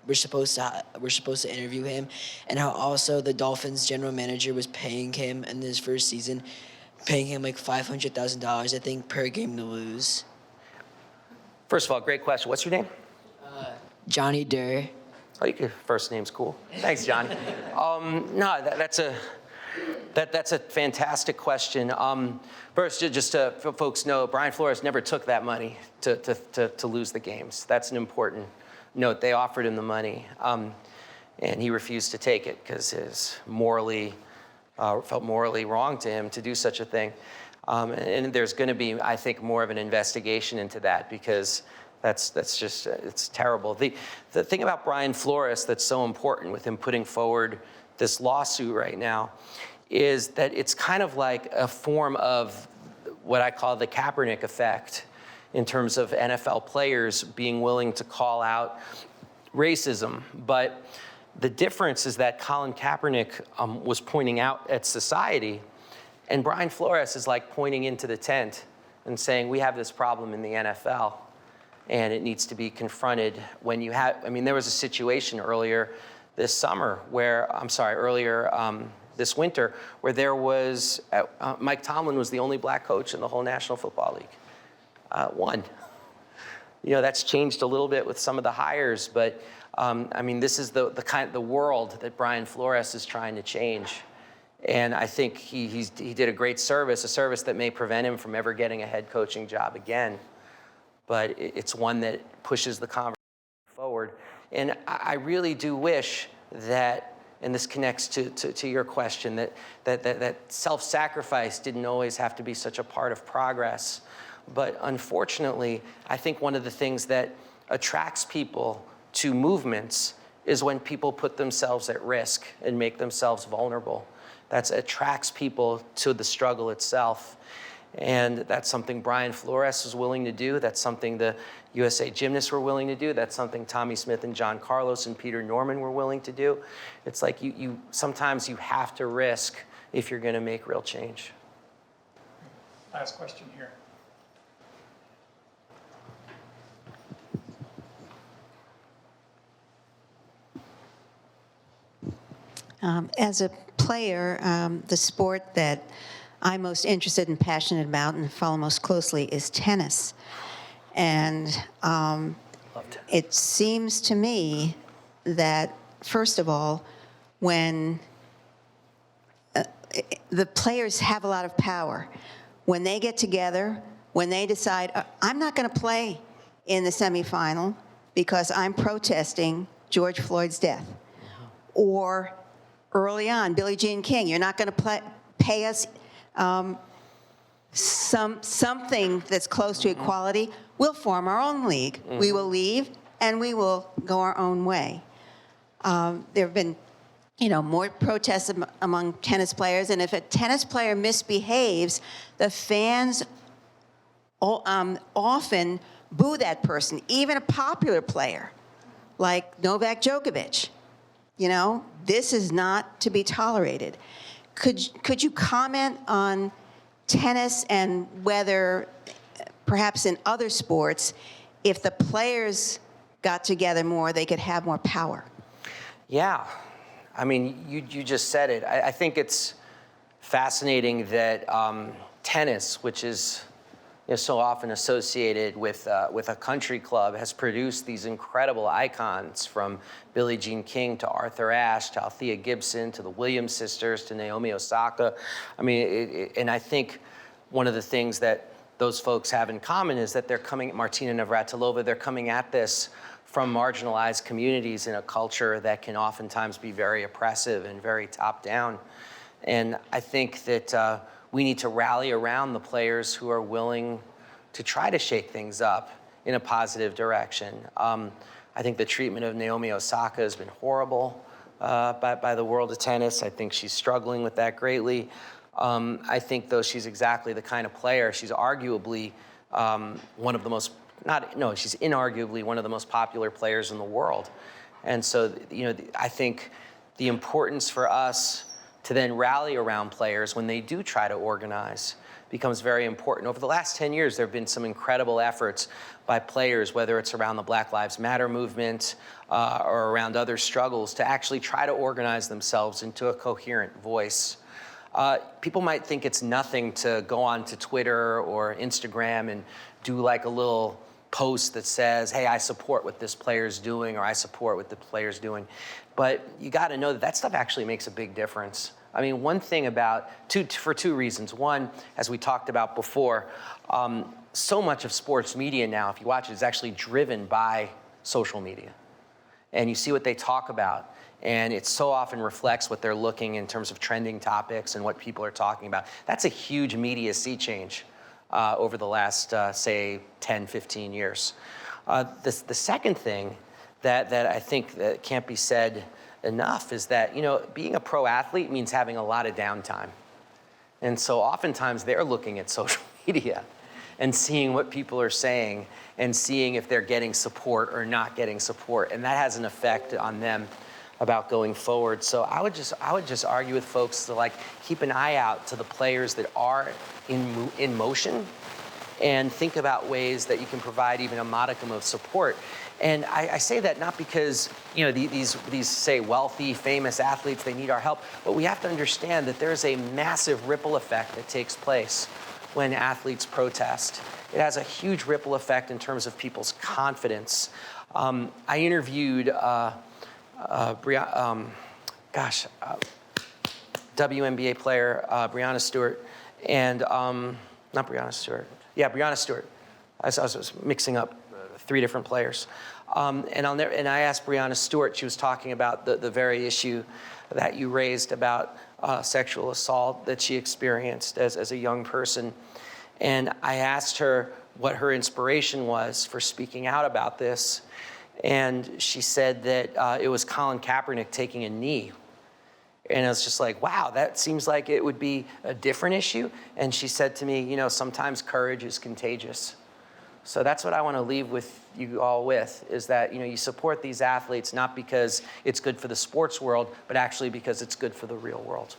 we're supposed to interview him, and how also the Dolphins general manager was paying him in his first season, paying him $500,000, I think, per game to lose. First of all, great question. What's your name? Johnny Durr. Oh, your first name's cool. Thanks, Johnny. No, that's a That's a fantastic question. First, just to for folks know, Brian Flores never took that money to lose the games. That's an important note. They offered him the money, and he refused to take it because it felt morally wrong to him to do such a thing. And there's going to be, I think, more of an investigation into that because that's just it's terrible. The thing about Brian Flores that's so important with him putting forward this lawsuit right now is that it's kind of like a form of what I call the Kaepernick Effect in terms of NFL players being willing to call out racism. But the difference is that Colin Kaepernick was pointing out at society, and Brian Flores is like pointing into the tent and saying, we have this problem in the NFL, and it needs to be confronted. When you have, I mean, there was a situation earlier this summer where, this winter, where there was, Mike Tomlin was the only black coach in the whole National Football League. One. You know, that's changed a little bit with some of the hires, but I mean, this is the world that Brian Flores is trying to change. And I think he did a great service, a service that may prevent him from ever getting a head coaching job again. But it's one that pushes the conversation forward. And I really do wish that, and this connects to your question, that self-sacrifice didn't always have to be such a part of progress. But unfortunately, I think one of the things that attracts people to movements is when people put themselves at risk and make themselves vulnerable. That attracts people to the struggle itself. And that's something Brian Flores was willing to do. That's something the USA gymnasts were willing to do. That's something Tommy Smith and John Carlos and Peter Norman were willing to do. It's like sometimes you have to risk if you're going to make real change. Last question here. As a player, the sport that I'm most interested and passionate about and follow most closely is tennis. And it seems to me that, first of all, when the players have a lot of power, when they get together, when they decide, I'm not going to play in the semifinal because I'm protesting George Floyd's death, or early on, Billie Jean King, you're not going to pay us something that's close to equality, we'll form our own league. Mm-hmm. We will leave, and we will go our own way. There have been, more protests among tennis players, and if a tennis player misbehaves, the fans often boo that person, even a popular player like Novak Djokovic. This is not to be tolerated. Could you comment on tennis and whether, perhaps in other sports, if the players got together more, they could have more power? Yeah. I mean, you just said it. I think it's fascinating that tennis, which is so often associated with a country club, has produced these incredible icons, from Billie Jean King to Arthur Ashe to Althea Gibson to the Williams sisters to Naomi Osaka. I mean, and I think one of the things that those folks have in common is that they're coming, Martina Navratilova, they're coming at this from marginalized communities in a culture that can oftentimes be very oppressive and very top-down. And I think that we need to rally around the players who are willing to try to shake things up in a positive direction. I think the treatment of Naomi Osaka has been horrible by the world of tennis. I think she's struggling with that greatly. I think, though, she's exactly the kind of player, she's arguably one of the most, she's inarguably one of the most popular players in the world. And so, I think the importance for us to then rally around players when they do try to organize becomes very important. Over the last 10 years, there have been some incredible efforts by players, whether it's around the Black Lives Matter movement or around other struggles, to actually try to organize themselves into a coherent voice. People might think it's nothing to go on to Twitter or Instagram and do like a little post that says, hey, I support what this player's doing, or I support what the player's doing. But you got to know that stuff actually makes a big difference. I mean, one thing about, for two reasons. One, as we talked about before, so much of sports media now, if you watch it, is actually driven by social media. And you see what they talk about, and it so often reflects what they're looking in terms of trending topics and what people are talking about. That's a huge media sea change over the last, say, 10, 15 years. The second thing that I think that can't be said enough is that, you know, being a pro athlete means having a lot of downtime. And so oftentimes they're looking at social media and seeing what people are saying and seeing if they're getting support or not getting support. And that has an effect on them about going forward. So I would just argue with folks to like keep an eye out to the players that are in motion and think about ways that you can provide even a modicum of support. And I say that not because, you know, these say wealthy, famous athletes, they need our help, but we have to understand that there's a massive ripple effect that takes place when athletes protest. It has a huge ripple effect in terms of people's confidence. I interviewed WNBA player Breanna Stewart, and not Breanna Stewart. Yeah, Breanna Stewart. I was mixing up 3 different players. And I asked Breanna Stewart, she was talking about the very issue that you raised about sexual assault that she experienced as a young person. And I asked her what her inspiration was for speaking out about this. And she said that it was Colin Kaepernick taking a knee. And I was just like, wow, that seems like it would be a different issue. And she said to me, you know, sometimes courage is contagious. So that's what I want to leave with you all with, is that, you know, you support these athletes not because it's good for the sports world, but actually because it's good for the real world.